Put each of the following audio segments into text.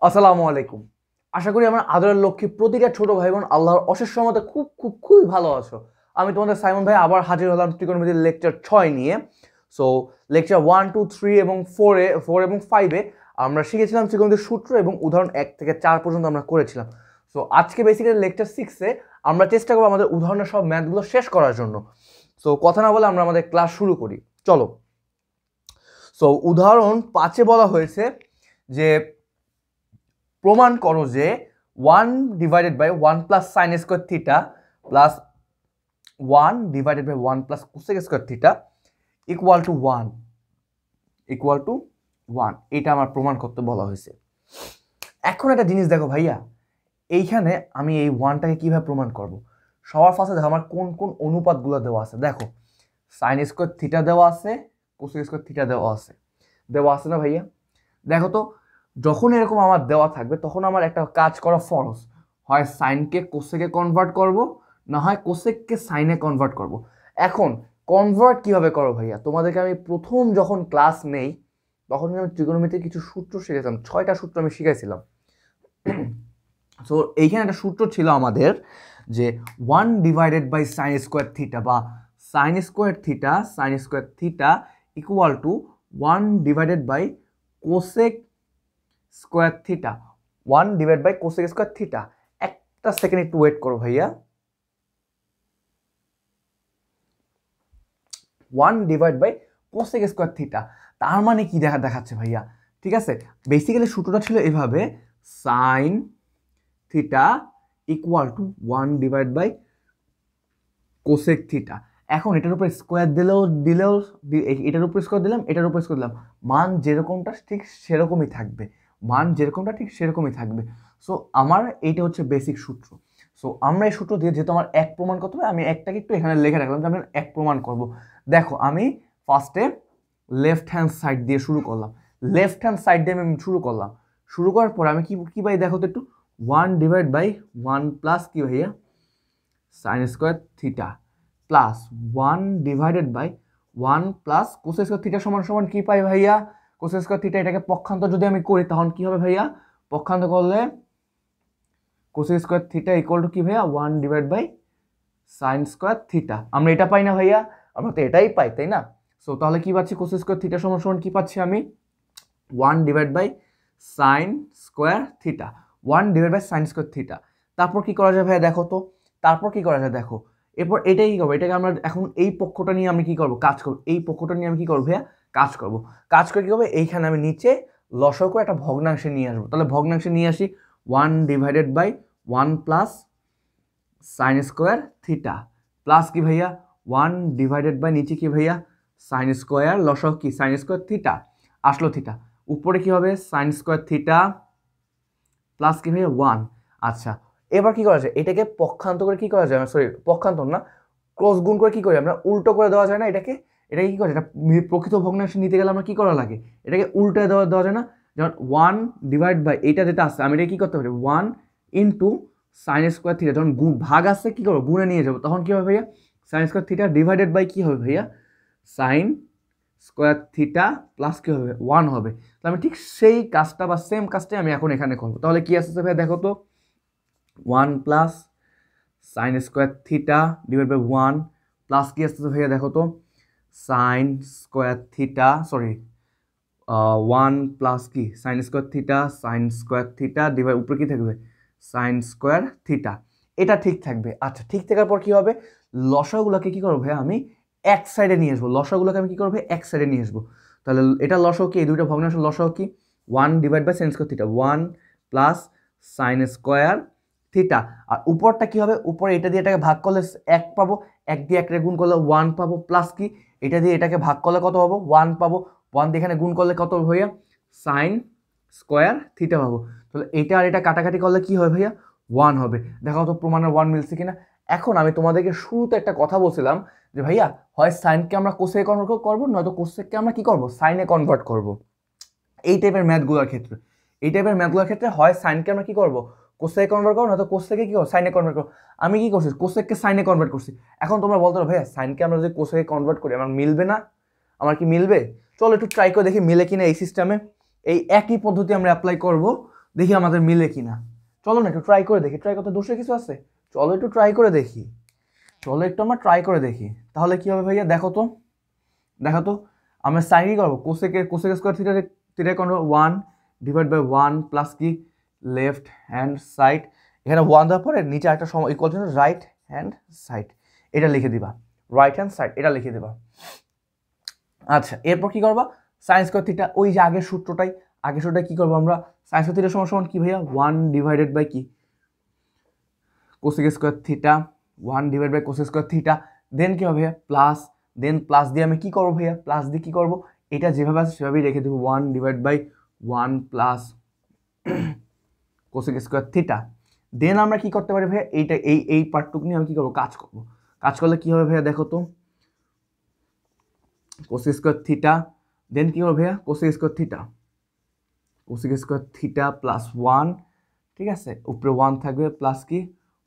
আসসালামু আলাইকুম। আশা করি আমার আদরের লক্ষ্মী প্রতিটা ছোট ভাই বোন আল্লাহর অশেষ রহমতে খুবই ভালো আছো। আমি তোমাদের সাইমন ভাই আবার হাজির হলাম ত্রিকোণমিতির লেকচার 6 নিয়ে। সো লেকচার 1, 2, 3 এবং 4 এবং 5 আমরা শিখেছিলাম ত্রিকোণমিতির সূত্র এবং উদাহরণ 1 থেকে 4 পর্যন্ত আমরা করেছিলাম। সো আজকে বেসিক্যালি লেকচার 6 আমরা চেষ্টা করবো আমাদের উদাহরণের সব ম্যাথগুলো শেষ করার জন্য। সো কথা না বলে আমরা আমাদের ক্লাস শুরু করি, চলো। সো উদাহরণ 5 বলা হয়েছে যে প্রমাণ করো যে 1/1 plus sine square theta plus 1/1 plus cosec square theta equal two 1 এটা আমার প্রমাণ করতে বলা হয়েছে। এখন একটা জিনিস দেখো ভাইয়া, এইখানে আমি এই 1টাকে কিভাবে প্রমাণ করব। সবার ফার্স্টে দেখো আমার কোন কোন অনুপাতগুলো দেওয়া আছে। দেখো সাইন স্কোয়ার থিটা দেওয়া আছে, কোসেক স্কোয়ার থিটা দেওয়া আছে না ভাইয়া? দেখো তো, যখন এরকম আমার দেওয়া থাকবে তখন আমার একটা কাজ করা ফরজ, হয় সাইনকে কোসেকে কনভার্ট করব, না হয় কোসেককে সাইনে কনভার্ট করব। এখন কনভার্ট কিভাবে করো ভাইয়া? তোমাদেরকে আমি প্রথম যখন ক্লাস নেই তখন আমি ত্রিকোণমিতির কিছু সূত্র শিখেছিলাম, 6টা সূত্র আমি শিখাইছিলাম। সো এইখানে একটা সূত্র ছিল আমাদের যে 1/সাইন স্কোয়ার থিটা বা sine square theta equal to 1/কোসেক স্কোয়ার থিটা, 1/কোসেক স্কোয়ার থিটা। একটা সেকেন্ড একটু ওয়েট করো ভাইয়া। 1/কোসেক স্কোয়ার থিটা তার মানে কি দেখাচ্ছে ভাইয়া? ঠিক আছে, বেসিক্যালি সূত্রটা ছিল এভাবে, সাইন থিটা ইকুয়াল টু 1/কোসেক থিটা। এখন এটার উপর স্কোয়ার দিলেও এটার উপর স্কোয়ার দিলাম, এটার উপর স্কোয়ার দিলাম, মান যেরকমটা ঠিক সেরকমই থাকবে। সো আমার এইটা হচ্ছে বেসিক সূত্র। সো আমরা এই সূত্র দিয়ে যেহেতু আমার এক প্রমাণ করতে হবে, আমি একটাকে একটু এখানে লিখে রাখলাম যে আমি এক প্রমাণ করব। দেখো আমি ফার্স্টে লেফট হ্যান্ড সাইড দিয়ে শুরু করলাম, আমি শুরু করার পর আমি কি পাই দেখো তো একটু, 1/1 প্লাস কি ভাইয়া, sine square theta plus 1/1 plus cosec square theta সমান সমান কি পাই ভাইয়া, কোসেক স্কোয়ার থিটা। এটাকে পক্ষান্তর যদি আমি করি তখন কি হবে ভাইয়া? পক্ষান্তর করলে cosec square theta equal to কি ভাইয়া, 1/সাইন স্কোয়ার থিটা। আমরা এটা পাই না ভাইয়া? আমরা তো এটাই পাই, তাই না? সো তাহলে কি পাচ্ছি, কোসেক স্কোয়ার থিটা সমান সমান কি পাচ্ছি আমি, 1/সাইন স্কোয়ার থিটা। তারপর কি করা যায় ভাইয়া দেখো তো, দেখো এরপর এটাই কি করবো, এটাকে আমরা এখন এই পক্ষটা নিয়ে আমি কি করবো, কাজ করবো। এই পক্ষটা নিয়ে আমি কি করবো ভাইয়া, কাজ করে কি করবো, এইখানে আমি নিচে লসাগু করে একটা ভগ্নাংশে নিয়ে আসবো। তাহলে ভগ্নাংশে নিয়ে আসি, 1/1 plus sine square theta plus কি ভাইয়া, 1/, নিচে কি ভাইয়া, সাইন স্কোয়ার, লসাগু কি সাইন স্কোয়ার থিটা, আসলো থিটা, উপরে কি হবে সাইন স্কোয়ার থিটা প্লাস কি ভাইয়া 1। আচ্ছা, এবার কি করা যায়, এটাকে পক্ষান্তর করে কি করা যায়, সরি পক্ষান্তর না, ক্রস গুণ করে কি করি আমরা, উল্টো করে দেওয়া যায় না এটাকে? এটাকে কি করে, এটা প্রকৃত ভগ্নাংশ নিতে গেলে আমরা কি করা লাগে, এটাকে উল্টে দেওয়া যায় না? যেমন 1/, এইটা যেটা আছে আমি এটা কি করতে পারি, 1 ইন্টু সাইন স্কোয়ার থিটা, যখন ভাগ আসছে কি করবো, গুণে নিয়ে যাবো, তখন কি হবে ভাইয়া, sine square theta divided by কি হবে ভাইয়া, সাইন স্কোয়ার থিটা প্লাস কি হবে, 1 হবে। তো আমি ঠিক সেই কাজটা বা সেম কাজটাই আমি এখন এখানে করবো। তাহলে কি আসছে ভাইয়া দেখো তো, 1 plus sine square theta divide by 1 plus কি আসতেছে ভাইয়া দেখো তো, sine square theta, sorry 1 plus কি সাইন স্কোয়ার থিটা ডিভাইড উপরে কি থাকবে, সাইন স্কোয়ার থিটা। এটা ঠিক থাকবে। আচ্ছা, ঠিক থাকার পর কি হবে, লসাগুলোকে কি করবো ভাইয়া, আমি এক সাইডে নিয়ে আসবো। লসাগুলোকে আমি কি করবো, এক সাইডে নিয়ে আসবো। তাহলে এটা লসাগু কি, এই দুইটা ভগ্নাংশ লসাগু কি, 1/সাইন square theta, 1 plus sine square theta. আর উপরটা কি হবে, উপরে এটা দিয়ে এটাকে ভাগ করলে 1 পাবো, 1 দিয়ে 1 গুণ করলে 1 পাবো, প্লাস কি এটা দিয়ে এটাকে ভাগ করলে কত পাবো, 1 পাবো, 1 দিয়ে এখানে গুণ করলে কত ভাইয়া, সাইন স্কোয়ার থিটা পাবো। তাহলে এটা আর এটা কাটাকাটি করলে কি হবে ভাইয়া, 1 হবে। দেখো তো প্রমাণের 1 মিলছে কিনা। এখন আমি তোমাদেরকে শুরুতে একটা কথা বলছিলাম যে ভাইয়া হয় সাইনকে আমরা কোসেকে কনভার্ট করবো, নয়তো কোসেককে আমরা কি করবো, সাইনে কনভার্ট করবো। এই টাইপের ম্যাথগুলোর ক্ষেত্রে হয় সাইনকে আমরা কি করবো, কোসেকে কনভার্ট করবো, নয়তো কোসেকে কি করবো, সাইনে কনভার্ট করবো। আমি কি করছি, কোসেককে সাইনে কনভার্ট করছি। এখন তোমরা বলতে পারো ভাইয়া সাইনকে আমরা যদি কোসেকে কনভার্ট করি আমার মিলবে না, আমার কি মিলবে? চলো একটু ট্রাই করে দেখি মিলে কিনা এই সিস্টেমে। এই একই পদ্ধতি আমরা অ্যাপ্লাই করব দেখি আমাদের মিলে কিনা। চলো না একটু ট্রাই করে দেখি, ট্রাই করতে দোষের কিছু আছে? চলো একটু ট্রাই করে দেখি, চলো একটু আমরা ট্রাই করে দেখি। তাহলে কি হবে ভাইয়া, দেখো তো, দেখো তো, আমরা সাইন কি করবো, কোসেক স্কোয়ার থিটা, থিটা করবো 1 ডিভাইড বাই 1 প্লাস কি লেফট হ্যান্ড সাইড, এখানে 1 দেওয়ার পরে নিচে একটা সময় equal to right hand side, এটা লিখে দিবা, রাইট হ্যান্ড সাইড এটা লিখে দিবা। আচ্ছা এরপর কি করবা, সাইন স্কোয়ার থিটা, ওই যে আগের সূত্রটাই, আগের সূত্রটাই কি করবো আমরা, সাইন স্কোয়ার থিটা সমান সমান কি ভাইয়া 1 ডিভাইডেড বাই কি cosec square theta, 1 divide by cosec square theta, then কি হবে ভাইয়া প্লাস, দেন প্লাস দিয়ে আমি কি করবো ভাইয়া, প্লাস দিয়ে কি করবো, এটা যেভাবে আছে সেভাবেই রেখে দেবো 1 divide by 1 plus cosec square theta. Then আমরা কি করতে পারি ভাইয়া, এইটা এই পার্টটুকু নিয়ে আমি কি করবো, কাজ করবো। কাজ করলে কি হবে ভাইয়া, দেখো তো, কোসেক স্কোয়ার থিটা, দেন কি হবে ভাইয়া cosec square theta, cosec square theta plus 1, ঠিক আছে, উপরে 1 থাকবে প্লাস কি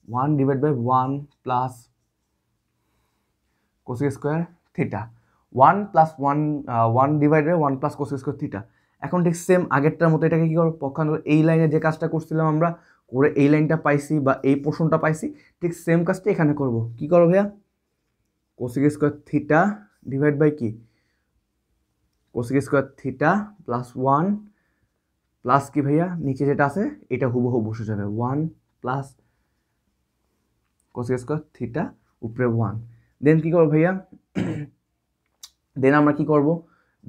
1 divide by 1 plus cosec square theta, 1 plus 1 divide by 1 plus cosec square theta. এখন ঠিক সেম আগেরটার মতো এটাকে কি করবো, পক্ষান্তর এই লাইনে যে কাজটা করছিলাম আমরা করে এই লাইনটা পাইছি বা এই পোর্শনটা পাইছি, ঠিক সেম কাজটা এখানে করব। কি করবো ভাইয়া, cosec square theta divide by কি cosec square theta plus 1 plus কি ভাইয়া নিচে যেটা আছে এটা হুবহু বসে যাবে 1 প্লাস কোসেক স্কোয়ার থিটা উপরে 1। দেন কি করবো ভাইয়া, দেন আমরা কি করব,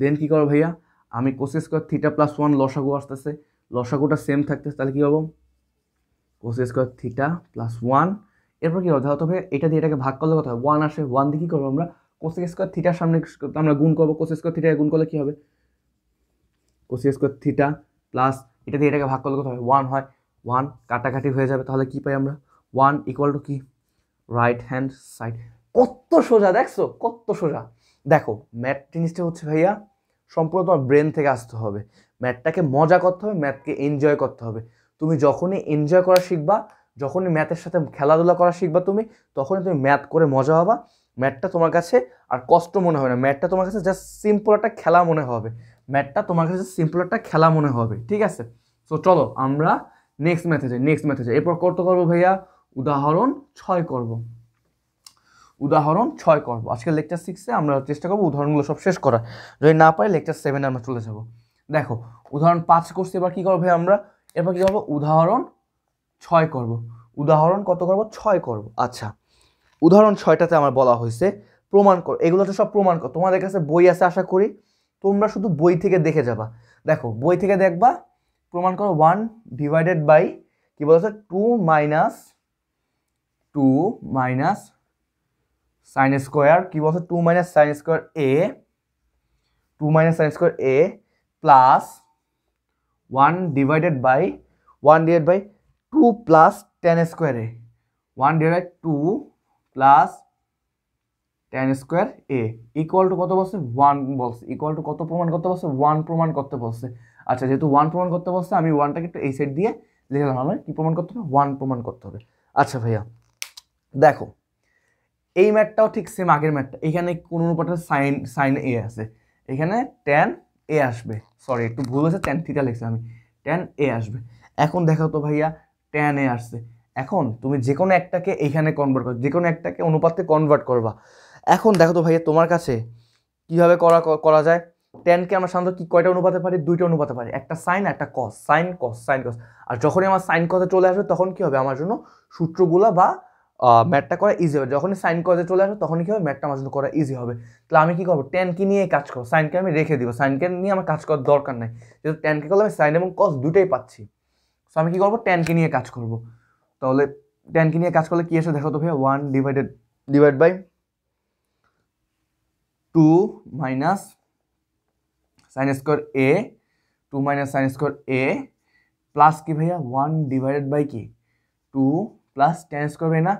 দেন কি করবো ভাইয়া, আমি কোসেক স্কোয়ার থিটা প্লাস 1 লসাগু আসতেছে, লসাগুটা সেম থাকতেছে, তাহলে কি হবো কোসেক স্কোয়ার থিটা প্লাস 1। এরপর কি হবে, ধরো ভাইয়া এটা দিয়ে এটাকে ভাগ করলে কথা হবে 1 আসে, 1 দিয়ে কি করবো আমরা কোসেক স্কোয়ার থিটার সামনে আমরা গুণ করবো, কোসেক স্কোয়ার থিটা গুণ করলে কি হবে কোসেক স্কোয়ার থিটা প্লাস এটা দিয়ে এটাকে ভাগ করলে কত হয় 1 হয়, 1 কাটাকাটি হয়ে যাবে, তাহলে কি পাই আমরা 1 ইকুয়াল টু কি রাইট হ্যান্ড সাইড। কত সোজা দেখছো, কত সোজা। দেখো ম্যাথ জিনিসটা হচ্ছে ভাইয়া সম্পূর্ণ তোমার ব্রেন থেকে আসতে হবে, ম্যাথটাকে মজা করতে হবে, ম্যাথকে এনজয় করতে হবে। তুমি যখনই এনজয় করা শিখবা, যখনই ম্যাথের সাথে খেলাধুলা করা শিখবা তুমি, তখনই তুমি ম্যাথ করে মজা হবা, ম্যাথটা তোমার কাছে আর কষ্ট মনে হবে না, ম্যাথটা তোমার কাছে জাস্ট সিম্পল একটা খেলা মনে হবে, ম্যাথটা তোমার কাছে সিম্পল একটা খেলা মনে হবে, ঠিক আছে। সো চলো আমরা নেক্সট ম্যাথে যাই, নেক্সট ম্যাথে যাই। এরপর কত করবো ভাইয়া, উদাহরণ 6 করব, উদাহরণ 6 করব। আজকে লেকচার 6-এ আমরা চেষ্টা করবো উদাহরণগুলো সব শেষ করা, যদি না পারি লেকচার 7-এ আমরা চলে যাব। দেখো উদাহরণ 5 করছি, এবার কী করবো ভাই আমরা, এরপর কী করবো উদাহরণ 6 করব। উদাহরণ কত করব, 6 করব। আচ্ছা উদাহরণ 6টাতে আমার বলা হয়েছে প্রমাণ কর, এগুলো তো সব প্রমাণ কর, তোমাদের কাছে বই আছে আশা করি, তোমরা শুধু বই থেকে দেখে যাবা। দেখো বই থেকে দেখবা, প্রমাণ করো 1 ডিভাইডেড বাই কি বলছে 2 মাইনাস সাইন স্কোয়ার, কি বলছে 2 minus sine square A, 2 minus sine square A plus 1 divided by 2 plus tan square A, 1 divide 2 plus tan square A equal to কত বলছে 1 বলছে, ইকুয়াল টু কত প্রমাণ করতে বলছে 1 প্রমাণ করতে বলছে। আচ্ছা যেহেতু 1 প্রমাণ করতে বলছে আমি 1টাকে একটু এই সাইড দিয়ে লিখলাম, আমার কি প্রমাণ করতে হবে 1 প্রমাণ করতে হবে। আচ্ছা ভাইয়া দেখো এই ম্যাথটাও ঠিক সেম আগের ম্যাথটা, এখানে কোন অনুপাতে সাইন সাইন এ আছে, এখানে ট্যান এ আসবে, সরি একটু ভুল হয়েছে ট্যান থিটা লিখছি আমি, ট্যান এ আসবে। এখন দেখো তো ভাইয়া ট্যান এ আসছে, এখন তুমি যে কোনো একটাকে এইখানে কনভার্ট করো, যে কোনো একটাকে অনুপাতে কনভার্ট করবা। এখন দেখো তো ভাইয়া তোমার কাছে কীভাবে করা যায়, ট্যানকে আমরা সাধারণত কি কয়টা অনুপাতে পারি, 2টা অনুপাতে পারি, একটা সাইন একটা কস, সাইন কস সাইন কস। আর যখনই আমার সাইন কসে চলে আসবে তখন কি হবে আমার জন্য সূত্রগুলা বা ম্যাথটা করা ইজি হবে, যখনই সাইন কজে চলে আসবে তখনই কি হবে ম্যাথটা আমার জন্য করা ইজি হবে। তাহলে আমি কি করবো, ট্যানকে নিয়ে কাজ করবো, সাইনকে আমি রেখে দিব, সাইনকে নিয়ে আমার কাজ করার দরকার নাই, যেহেতু ট্যানকে করলে আমি সাইন এবং কস দুটোই পাচ্ছি। সো আমি কি করবো, ট্যানকে নিয়ে কাজ করবো। তাহলে ট্যানকে নিয়ে কাজ করলে কি আসে দেখো তো ভাইয়া, 1 divide by 2 minus sine square A, 2 minus sine square A plus কি ভাইয়া 1 ডিভাইডেড বাই কি 2 প্লাস টেন স্কোয়ার এ, না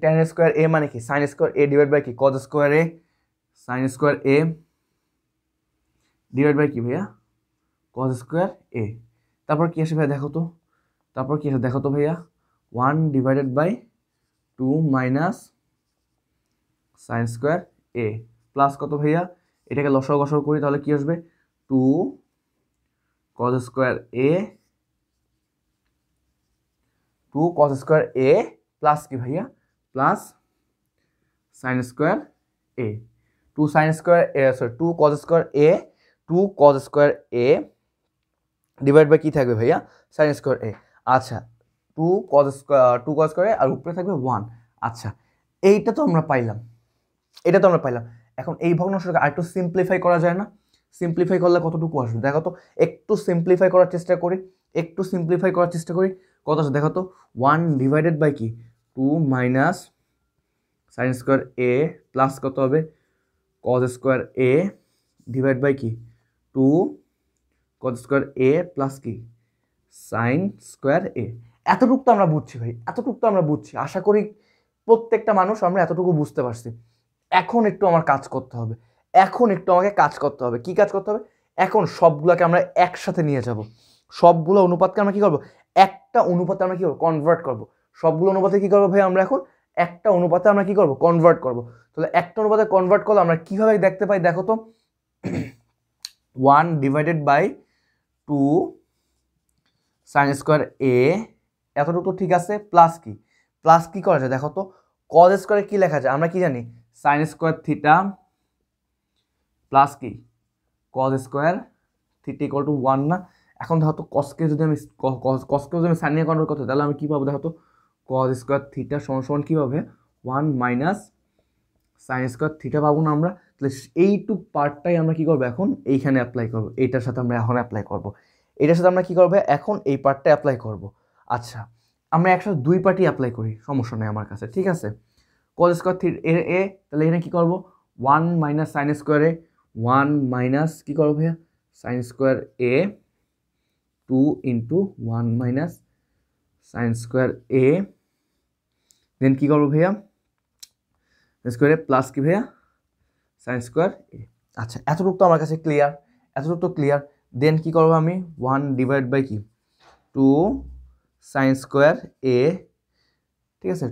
টেন স্কোয়ার এ মানে কি sine square A divide by কি cos square A, sine square A divide by কি ভাইয়া cause square এ। তারপর কি আসে ভাইয়া দেখো তো, তারপর কি আসে দেখো তো ভাইয়া 1 divided by 2 minus sine square A plus কত ভাইয়া, এটাকে লসাগু গসাগু করি তাহলে কি আসবে 2 cos square A 2 cos square A plus কি ভাইয়া plus sine square A 2 sine square A sorry 2 cos square A 2 cos square A divide by কি থাকবে ভাইয়া সাইন স্কোয়ার এ। আচ্ছা 2 cos স্কোয়ার আর উপরে থাকবে 1। আচ্ছা এইটা তো আমরা পাইলাম, এটা তো আমরা পাইলাম। এখন এই ভগ্নাংশটাকে আরেকটু সিম্পলিফাই করা যায় না? সিম্পলিফাই করলে কতটুকু আসবে দেখো তো, একটু সিম্পলিফাই করার চেষ্টা করি, একটু সিম্পলিফাই করার চেষ্টা করি। কত আছে দেখো তো, 1 ডিভাইডেড বাই কি 2 minus sine square A plus কত হবে cos square A divide by কি 2 cos স্কোয়ার এ প্লাস কি সাইন স্কোয়ার এ। এতটুকু তো আমরা বুঝছি ভাই, এতটুকু তো আমরা বুঝছি, আশা করি প্রত্যেকটা মানুষ আমরা এতটুকু বুঝতে পারছি। এখন একটু আমার কাজ করতে হবে, এখন একটু আমাকে কাজ করতে হবে। কি কাজ করতে হবে? এখন সবগুলোকে আমরা একসাথে নিয়ে যাব, সবগুলো অনুপাতকে আমরা কি করব একটা অনুপাতে আমরা কি করব কনভার্ট করব। সবগুলো অনুপাতে কি করব ভাই আমরা এখন একটা অনুপাতে আমরা কি করব কনভার্ট করব। তাহলে একটা অনুপাতে কনভার্ট করলে আমরা কিভাবে দেখতে পাই দেখো তো, 1 divided by 2 sine square A এতটুকু তো ঠিক আছে, প্লাস কি প্লাস কি করা যায় দেখো তো, cos স্কোয়ারে কি লেখা যায় আমরা কি জানি সাইন স্কোয়ার থিটা প্লাস কি cos square theta equal two 1 না। এখন দেখো তো কসকে যদি আমি সাইন নিয়ে কনভার্ট করতে তাহলে আমি কী পাবো দেখো তো, cos স্কোয়ার থিটা সমান সমান কী পাবে 1 মাইনাস সাইন স্কোয়ার থিটা পাবো না আমরা। তাহলে এইটুক পার্টটাই আমরা কী করবো এখন এইখানে অ্যাপ্লাই করবো, এইটার সাথে আমরা এখন অ্যাপ্লাই করবো, এটার সাথে আমরা কী করবো এখন এই পার্টটা অ্যাপ্লাই করবো। আচ্ছা আমরা একসাথে দুই পার্টই অ্যাপ্লাই করি, সমস্যা নেই আমার কাছে, ঠিক আছে। cos স্কোয়ার থিটা এ তাহলে এখানে কী করবো 1 মাইনাস সাইন স্কোয়ারে 1 মাইনাস কী করবো ভাইয়া sine square A 2 into 1 minus sine square এ দেন কী করবো ভাইয়া স্কোয়ারে প্লাস কি ভাইয়া সাইন স্কোয়ার এ। আচ্ছা এতটুকু তো আমার কাছে ক্লিয়ার, এতটুকু তো ক্লিয়ার। দেন কী করবো আমি 1 ডিভাইড বাই কি 2 সাইন স্কোয়ার এ, ঠিক আছে।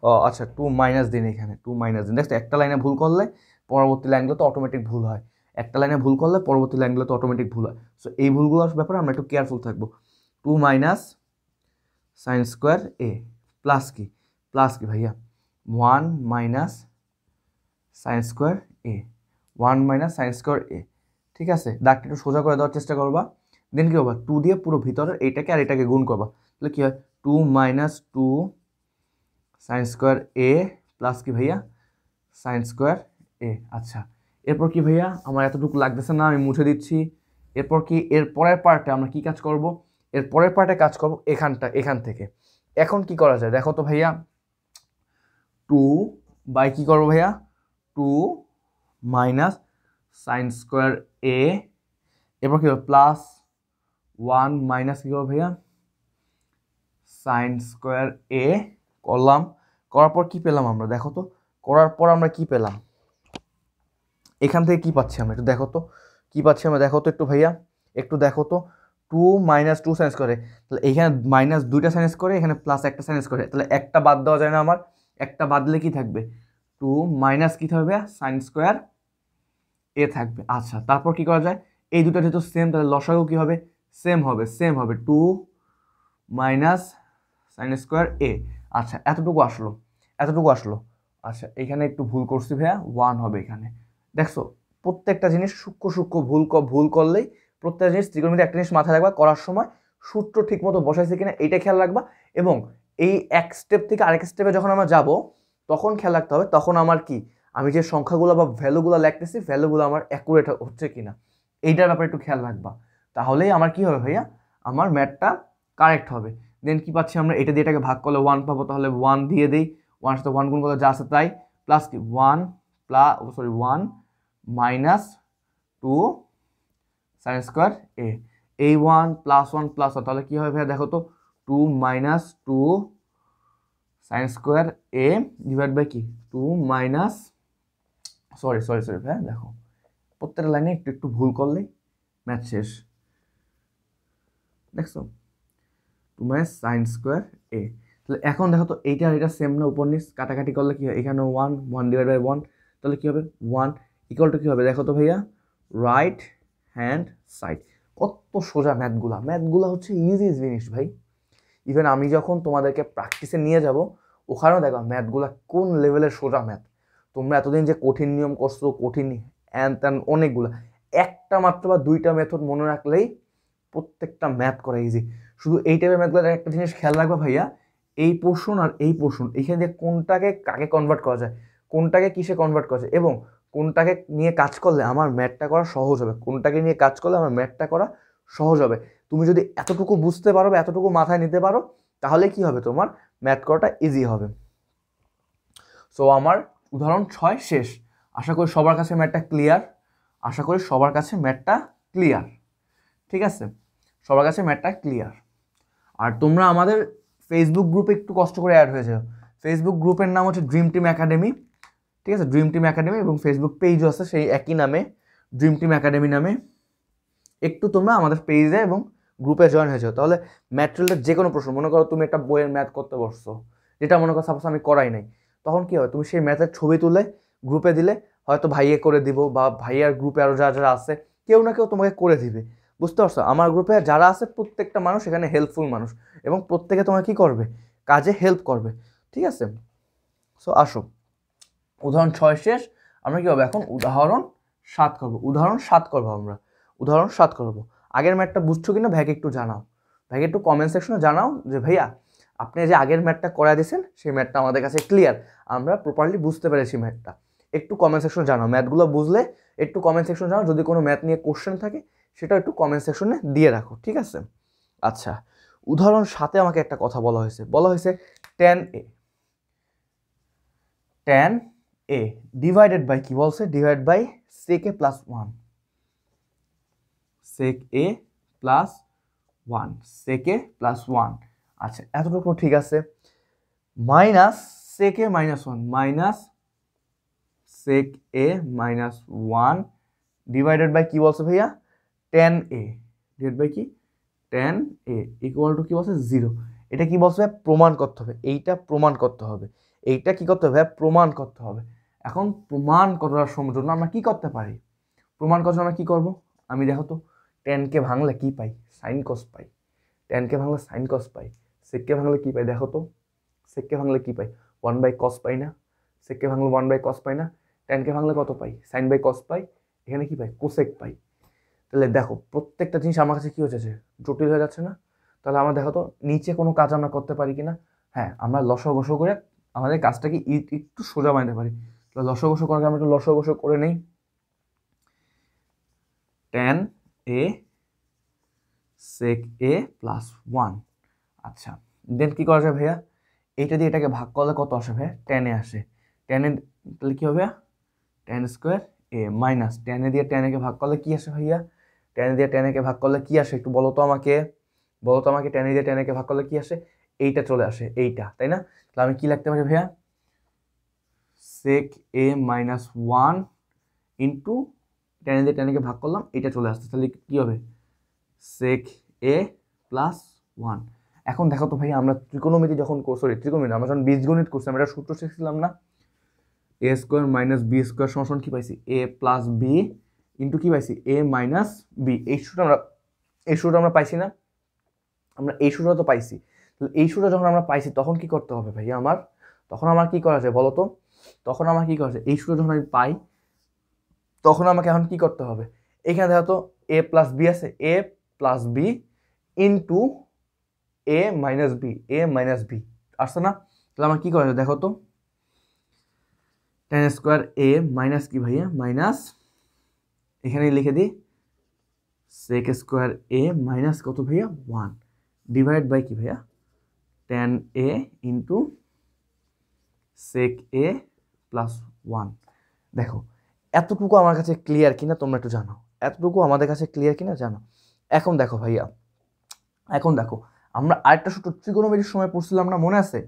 ও আচ্ছা 2 মাইনাস দিন, এখানে 2 মাইনাস দিন। দেখছো একটা লাইনে ভুল করলে পরবর্তী লাইনগুলো তো অটোমেটিক ভুল হয়, একটা লাইনে ভুল করলে পরবর্তী লাইনগুলো তো অটোমেটিক ভুল হয়। সো এই ভুলগুলোর ব্যাপারে আমরা একটু কেয়ারফুল থাকবো। 2 minus sine square A plus কি ভাইয়া 1 minus sine square A 1 minus sine square এ, ঠিক আছে। দাগটা একটু সোজা করে দেওয়ার চেষ্টা করবা। দেন কী করবা 2 দিয়ে পুরো ভিতরের এইটাকে আর এটাকে গুণ করবা, তাহলে কী হয় 2 minus 2 sine square A plus কি ভাইয়া সাইন স্কোয়ার এ। আচ্ছা এরপর কি ভাইয়া আমার এতটুকু লাগতেছে না, আমি মুছে দিচ্ছি। এরপর কি এর পরের পার্টে আমরা কি কাজ করব, এর পরের পার্টে কাজ করব এখান থেকে। এখন কি করা যায় দেখো তো ভাইয়া 2 বাই কি করবো ভাইয়া 2 মাইনাস সাইন স্কোয়ার এ, এরপর কি হবে প্লাস 1 মাইনাস কি করবো ভাইয়া সাইন স্কোয়ার এ করলাম। করার পর কি পেলাম আমরা দেখো তো, করার পর আমরা কি পেলাম এখান থেকে কি পাচ্ছি আমরা একটু দেখো তো, কি পাচ্ছি আমরা দেখো তো একটু ভাইয়া, একটু দেখো তো 2 মাইনাস 2 সাইন্স করে, তাহলে এইখানে মাইনাস 2টা সাইন্স করে, এখানে প্লাস একটা সাইন্স করে, তাহলে একটা বাদ দেওয়া যায় না আমার, একটা বাদ দিলে কি থাকবে 2 মাইনাস কি থাকবে সাইন স্কোয়ার এ থাকবে। আচ্ছা তারপর কি করা যায়, এই দুটো যেহেতু সেম তাহলে লসাগু কি হবে সেম হবে 2 মাইনাস সাইন স্কোয়ার এ। আচ্ছা এতটুকু আসলো। আচ্ছা এখানে একটু ভুল করছি ভাইয়া 1 হবে এখানে। দেখছো প্রত্যেকটা জিনিস সূক্ষ্ম ভুল করলেই প্রত্যেকটা জিনিস ত্রিকোণমিতি একটা জিনিস মাথায় রাখবা, করার সময় সূত্র ঠিক মতো বসাইছে কিনা এইটা খেয়াল রাখবা, এবং এই এক স্টেপ থেকে আরেক স্টেপে যখন আমরা যাব তখন খেয়াল রাখতে হবে তখন আমার কি আমি যে সংখ্যাগুলো বা ভ্যালুগুলো লিখতেছি ভ্যালুগুলো আমার অ্যাকুরেট হচ্ছে কিনা, এইটার ব্যাপারে একটু খেয়াল রাখবা, তাহলেই আমার কি হবে ভাইয়া আমার ম্যাথটা কারেক্ট হবে। দেন কি পাচ্ছি আমরা এটা দিয়ে এটাকে ভাগ করলে 1 পাবো, তাহলে 1 দিয়ে দিই, 1 সাথে 1 গুণ করলে যা আছে তাই, প্লাস কি 1 মাইনাস 2 সাইন স্কোয়ার এ, এই 1 প্লাস 1 প্লাস 1 তাহলে কি হবে ভাইয়া দেখো তো 2 minus 2 sine square A divide by কি 2 মাইনাস সরি ভাইয়া দেখো প্রত্যেকটা লাইনে একটু ভুল করলেই ম্যাথ শেষ। দেখছো 2 মাইনাস সাইন স্কোয়ার এ, তাহলে এখন দেখো তো এইটা আর এটা সেম না, উপর নিচ কাটাকাটি করলে কি হয় এখানে 1 ডিভাইড বাই 1, তাহলে কি হবে 1 ইকুয়াল টু কি হবে দেখো তো ভাইয়া রাইট হ্যান্ড সাইড। কত সোজা ম্যাথগুলা হচ্ছে ইজি জিনিস ভাই, ইভেন আমি যখন তোমাদেরকে প্র্যাকটিসে নিয়ে যাব ওখানেও দেখো ম্যাথগুলো কোন লেভেলের সোজা ম্যাথ। তোমরা এতদিন যে কঠিন নিয়ম করছো, কঠিন অ্যান ত্যান অনেকগুলো, একটা মাত্র বা দুইটা মেথড মনে রাখলেই প্রত্যেকটা ম্যাথ করা ইজি। শুধু এই টাইপের ম্যাথগুলো একটা জিনিস খেয়াল রাখবো ভাইয়া, এই পোর্শন আর এই পোর্শন এখানে দিয়ে কোনটাকে কাকে কনভার্ট করা যায়, কোনটাকে কিসে কনভার্ট করা যায়, এবং কোনটাকে নিয়ে কাজ করলে আমার ম্যাথটা করা সহজ হবে, কোনটাকে নিয়ে কাজ করলে আমার ম্যাথটা করা সহজ হবে। তুমি যদি এতটুকু বুঝতে পারো বা এতটুকু মাথায় নিতে পারো তাহলে কি হবে, তোমার ম্যাথ করাটা ইজি হবে। সো আমার উদাহরণ 6 শেষ। আশা করি সবার কাছে ম্যাথটা ক্লিয়ার, আশা করি সবার কাছে ম্যাথটা ক্লিয়ার, ঠিক আছে, সবার কাছে ম্যাথটা ক্লিয়ার। আর তোমরা আমাদের ফেসবুক গ্রুপে একটু কষ্ট করে অ্যাড হয়ে যাও। ফেসবুক গ্রুপের নাম হচ্ছে ড্রিম টিম একাডেমি, ঠিক আছে, ড্রিম টিম একাডেমি, এবং ফেসবুক পেজও আছে সেই একই নামে, ড্রিম টিম একাডেমি নামে। একটু তোমরা আমাদের পেজে এবং গ্রুপে জয়েন হয়ে যাও, তাহলে ম্যাথ যে কোনো প্রশ্ন, মনে করো তুমি একটা বইয়ের ম্যাথ করতে বসছো, যেটা মনে করো সাপোজ আমি করাই নাই, তখন কী হবে, তুমি সেই ম্যাথের ছবি তুলে গ্রুপে দিলে হয়তো ভাইয়ে করে দিব, বা ভাইয়ার গ্রুপে আরও যারা যারা আছে কেউ না কেউ তোমাকে করে দিবে। বুঝতে পারছো, আমার গ্রুপে যারা আছে প্রত্যেকটা মানুষ এখানে হেল্পফুল মানুষ, এবং প্রত্যেকে তোমাকে কী করবে, কাজে হেল্প করবে, ঠিক আছে। সো আসো, উদাহরণ 6 শেষ। আমরা কী হবে এখন উদাহরণ 7 করবো, উদাহরণ 7 করবো আমরা, উদাহরণ 7 করবো। আগের ম্যাথটা বুঝছো কিনা ভাইকে একটু জানাও, ভাইকে একটু কমেন্ট সেকশনে জানাও যে ভাইয়া আপনি যে আগের ম্যাথটা করা দিয়েছেন সেই ম্যাথটা আমাদের কাছে ক্লিয়ার, আমরা প্রপারলি বুঝতে পেরেছি ম্যাথটা। একটু কমেন্ট সেকশনে জানাও, ম্যাথগুলো বুঝলে একটু কমেন্ট সেকশনে জানাও, যদি কোনো ম্যাথ নিয়ে কোশ্চেন থাকে সেটাও একটু কমেন্ট সেকশনে দিয়ে রাখো, ঠিক আছে। আচ্ছা, উদাহরণ 7-এ আমাকে একটা কথা বলা হয়েছে tan a ডিভাইডেড বাই কি বলছে, divide by sec a plus 1, sec a plus 1, sec a plus 1। আচ্ছা, এতটুকু ঠিক আছে। Minus sec a minus 1, minus sec a minus 1 divided by কি বলছে ভাইয়া, tan a, ডিভাইড বাই কি, tan a ইকুয়াল টু কি বলছে 0। এটা কি বলছে, প্রমাণ করতে হবে, এইটা প্রমাণ করতে হবে, এইটা কি করতে হবে, প্রমাণ করতে হবে। এখন প্রমাণ করার জন্য আমরা কি করতে পারি, প্রমাণ করার জন্য আমরা কি করব, আমি দেখো তো, টেনকে ভাঙলে কি পাই, সাইন কস পাই, টেনকে ভাঙলে সাইন কস পাই, সেককে ভাঙলে কি পাই, দেখো তো সেককে ভাঙলে কি পাই, 1/cos পাই না, সেককে ভাঙলে 1/cos পাই না, টেনকে ভাঙলে কত পাই, সাইন বাই কস পাই, এখানে কি পাই, কোসেক পাই। তাহলে দেখো প্রত্যেকটা জিনিস আমার কাছে কি হচ্ছে, জটিল হয়ে যাচ্ছে না। তাহলে আমার দেখো তো নিচে কোনো কাজ আমরা করতে পারি কিনা, হ্যাঁ আমরা লসাগু করে আমাদের কাজটাকে একটু সোজা বানাতে পারি। তাহলে লসাগু করার আমরা একটু লসাগু করে নেই, tan a sec a plus 1। আচ্ছা, দেন কি করা যায় ভাইয়া, এইটা দিয়ে এটাকে ভাগ করলে কত আসে ভাইয়া, tan a আসে, tan a তাহলে কি হবে, tan square a minus tan a দিয়ে tan a কে ভাগ করলে কি আসে ভাইয়া, tan a দিয়ে tan a কে ভাগ করলে কি আসে, একটু বলো তো আমাকে, tan a দিয়ে tan a কে ভাগ করলে কি আসে, এইটা চলে আসে, এইটা, তাই না। তাহলে আমি কি লিখতে পারি ভাইয়া, sec a minus 1 into tan a দিয়ে tan a কে ভাগ করলাম, এইটা চলে আসছে, তাহলে কি হবে, sec a প্লাস 1। এখন দেখো তো ভাইয়া, আমরা ত্রিকোণমিতি যখন ত্রিকোণমিতি আমরা যখন বীজগণিত করছি, আমরা এটা সূত্র শিখছিলাম না, a square minus B square সমান কি পাইছি, a প্লাস বি ইন্টু কি পাইছি, a মাইনাস বি। এই সূত্রটা আমরা পাইছি না, আমরা এই সূত্রটা তো পাইছি। তাহলে এই সূত্র যখন আমরা পাইছি তখন কি করতে হবে ভাইয়া আমার, তখন আমার কি করা যায় বলো তো, তখন আমার কি করা যায়, এই সূত্র যখন আমি পাই তখন আমাকে এখন কি করতে হবে, এখানে দেখো তো a প্লাস বি আছে, a plus B into a minus B আসছে না। তাহলে আমার কি করা যায় দেখো তো, tan স্কোয়ার a মাইনাস কি ভাইয়া, মাইনাস এখানে লিখে দিই sec স্কোয়ার a মাইনাস কত ভাইয়া 1 ডিভাইড বাই কি ভাইয়া, tan a into sec a plus 1। দেখো এতটুকু আমার কাছে ক্লিয়ার কিনা তোমরা একটু জানো, এতটুকু আমাদের কাছে ক্লিয়ার কিনা জানো। এখন দেখো ভাইয়া, এখন দেখো আমরা আরেকটা সূত্র ত্রিকোণমিতির সময় পড়ছিলাম না, মনে আছে,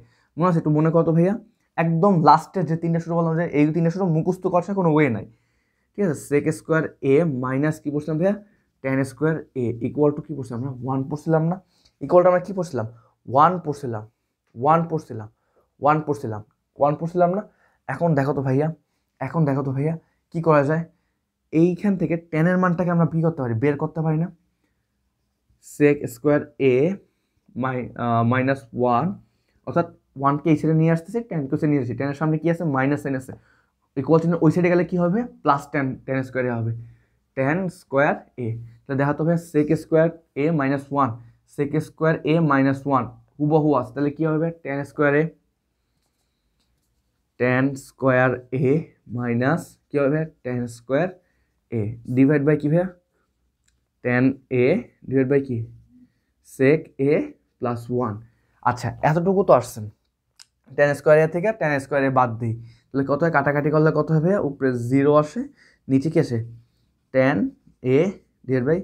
একটু মনে করো তো ভাইয়া, একদম লাস্টে যে তিনটা সূত্র বললাম যে এই তিনটা সূত্র মুখস্থ করার কোনো ওয়ে নাই, ঠিক আছে। sec স্কোয়ার a মাইনাস কি পড়ছিলাম ভাইয়া, tan square a equal to কি পড়ছিলাম আমরা, 1 পড়ছিলাম না, ইকুয়ালটা আমরা কি পড়ছিলাম, 1 পড়ছিলাম না। এখন দেখো তো ভাইয়া, কি করা যায়, এইখান থেকে tan এর মানটাকে আমরা কি করতে পারি, বের করতে পারি না, sec square a minus one, অর্থাৎ ওয়ানকে এই সাইডে নিয়ে আসতেছে, টেনকে সে নিয়ে আসছে, টেনের সামনে কি আছে মাইনাস সাইন আছে, ইকুয়াল চিহ্ন ওই সাইডে গেলে কি হবে প্লাস টেন, টেন স্কোয়ারে হবে টেন স্কোয়ার এ। তাহলে দেখাতে হবে sec square A minus one, sec square A minus one হুবহু আছে, তাহলে কি হবে tan square A, tan square A minus কি হবে tan square A divide by কি ভাইয়া টেন এ ডিভাইড বাই কি সেক এ প্লাস ওয়ান। আচ্ছা এতটুকু তো আসছেন, টেন স্কোয়ার এ থেকে টেন স্কোয়ার এ বাদ দিই, তাহলে কত হয় কাটাকাটি করলে কত হবে উপরে জিরো আসে, নিচে কি আসে tan A divide by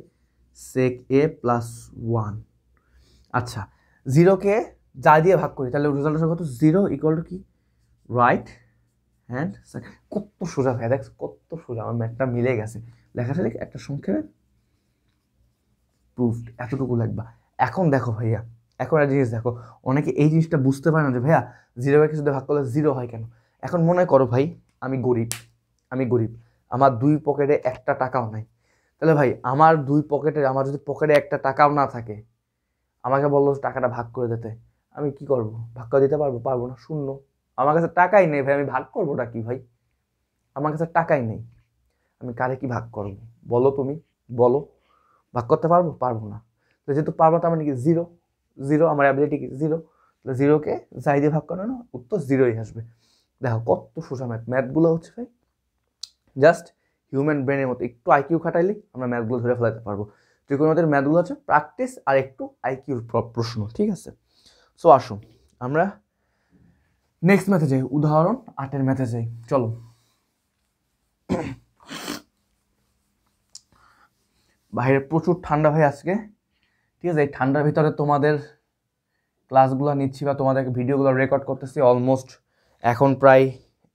sec A plus one. আচ্ছা জিরোকে যা দিয়ে ভাগ করি তাহলে রেজাল্ট আসে কত জিরো ইকুয়াল টু কি রাইট হ্যান্ড সাইড। কত সোজা ভাই দেখ, কত সোজা, আমার ম্যাথটা মিলে গেছে, লেখাটা লিখ একটা সংক্ষেপে প্রুফড, এতটুকু লাগবা। এখন দেখো ভাইয়া, এখন একটা জিনিস দেখো, অনেকে এই জিনিসটা বুঝতে পারে না যে ভাইয়া জিরোকে কিছু ভাগ করলে জিরো হয় কেন। এখন মনে করো ভাই আমি গরিব, আমার দুই পকেটে একটা টাকাও নাই, তাহলে ভাই আমার দুই পকেটে, আমার যদি পকেটে একটা টাকাও না থাকে, আমাকে বললো টাকাটা ভাগ করে দিতে, আমি কি করব ভাগ করে দিতে পারবো? পারবো না, শূন্য। আমার কাছে টাকাই নেই ভাই, আমি ভাগ করবোটা কি ভাই? আমার কাছে টাকাই নেই, আমি কারে কি ভাগ করব বলো তুমি, বলো ভাগ করতে পারবো? পারবো না। তো যেহেতু পারবো তার মানে কি জিরো, জিরো আমার অ্যাবিলিটি কি জিরো, তাহলে জিরোকে যাই দিয়ে ভাগ করে না উত্তর জিরোই আসবে। দেখো কত সোজা ম্যাথ, ম্যাথগুলো হচ্ছে ভাই জাস্ট হিউম্যান ব্রেনের মতো, একটু আইকিউ খাটাইলে আমরা ম্যাথগুলো ধরে ফেলাতে পারবো। ত্রিকোণমিতির ম্যাথগুলো হচ্ছে প্র্যাকটিস আর একটু আইকিউর প্রশ্ন, ঠিক আছে? সো আসুন আমরা নেক্সট ম্যাথে যাই, উদাহরণ 8-এর ম্যাথে যাই, চলো। বাইরে প্রচুর ঠান্ডা ভাই আজকে, ঠিক আছে? এই ঠান্ডার ভিতরে তোমাদের ক্লাসগুলো নিচ্ছি বা তোমাদের ভিডিওগুলো রেকর্ড করতেছি, অলমোস্ট এখন প্রায়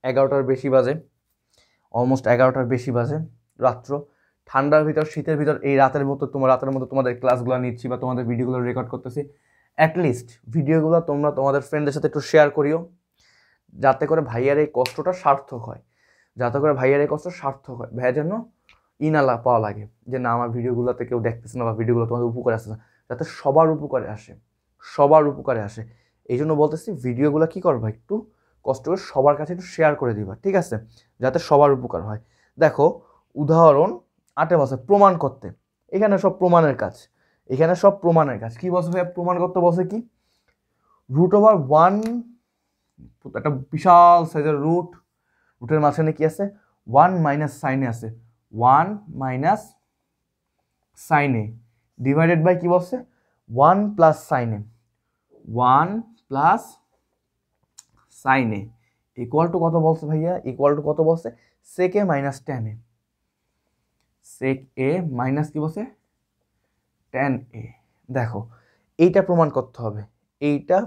11টার বেশি বাজে, রাত্র। ঠান্ডার ভিতর শীতের ভিতর এই রাতের মতো তোমাদের ক্লাসগুলো নিচ্ছি বা তোমাদের ভিডিওগুলো রেকর্ড করতেছি। অ্যাটলিস্ট ভিডিওগুলো তোমরা তোমাদের ফ্রেন্ডদের সাথে একটু শেয়ার করিও, যাতে করে ভাইয়ার এই কষ্টটা সার্থক হয়, ভাইয়া যেন ইনালা পাওয়া লাগে যে না আমার ভিডিওগুলোতে কেউ দেখতেছে না বা ভিডিওগুলো তোমাদের উপকারে আসছে না, যাতে সবার উপকারে আসে। এই জন্য বলতেছি ভিডিওগুলো কি করবা একটু কষ্ট করে সবার কাছে একটু শেয়ার করে দিবা, ঠিক আছে? যাতে সবার উপকার হয়। দেখো উদাহরণ 8-এ বলছে প্রমাণ করতে, এখানে সব প্রমাণের কাজ, কি বলছে ভাইয়া প্রমাণ করতে বলছে কি √1, একটা বিশাল সাইজের রুটের মাঝখানে কি আছে 1 মাইনাস সাইনে আছে, 1 মাইনাস সাইনে ডিভাইডেড বাই কি বলছে 1 প্লাস সাইনে, 1 প্লাস সাইনে ইকুয়াল টু কত বলছে ভাইয়া, সেক A minus ten A, sec A minus কি বলছে টেন এ। দেখো এইটা প্রমাণ করতে হবে, এইটা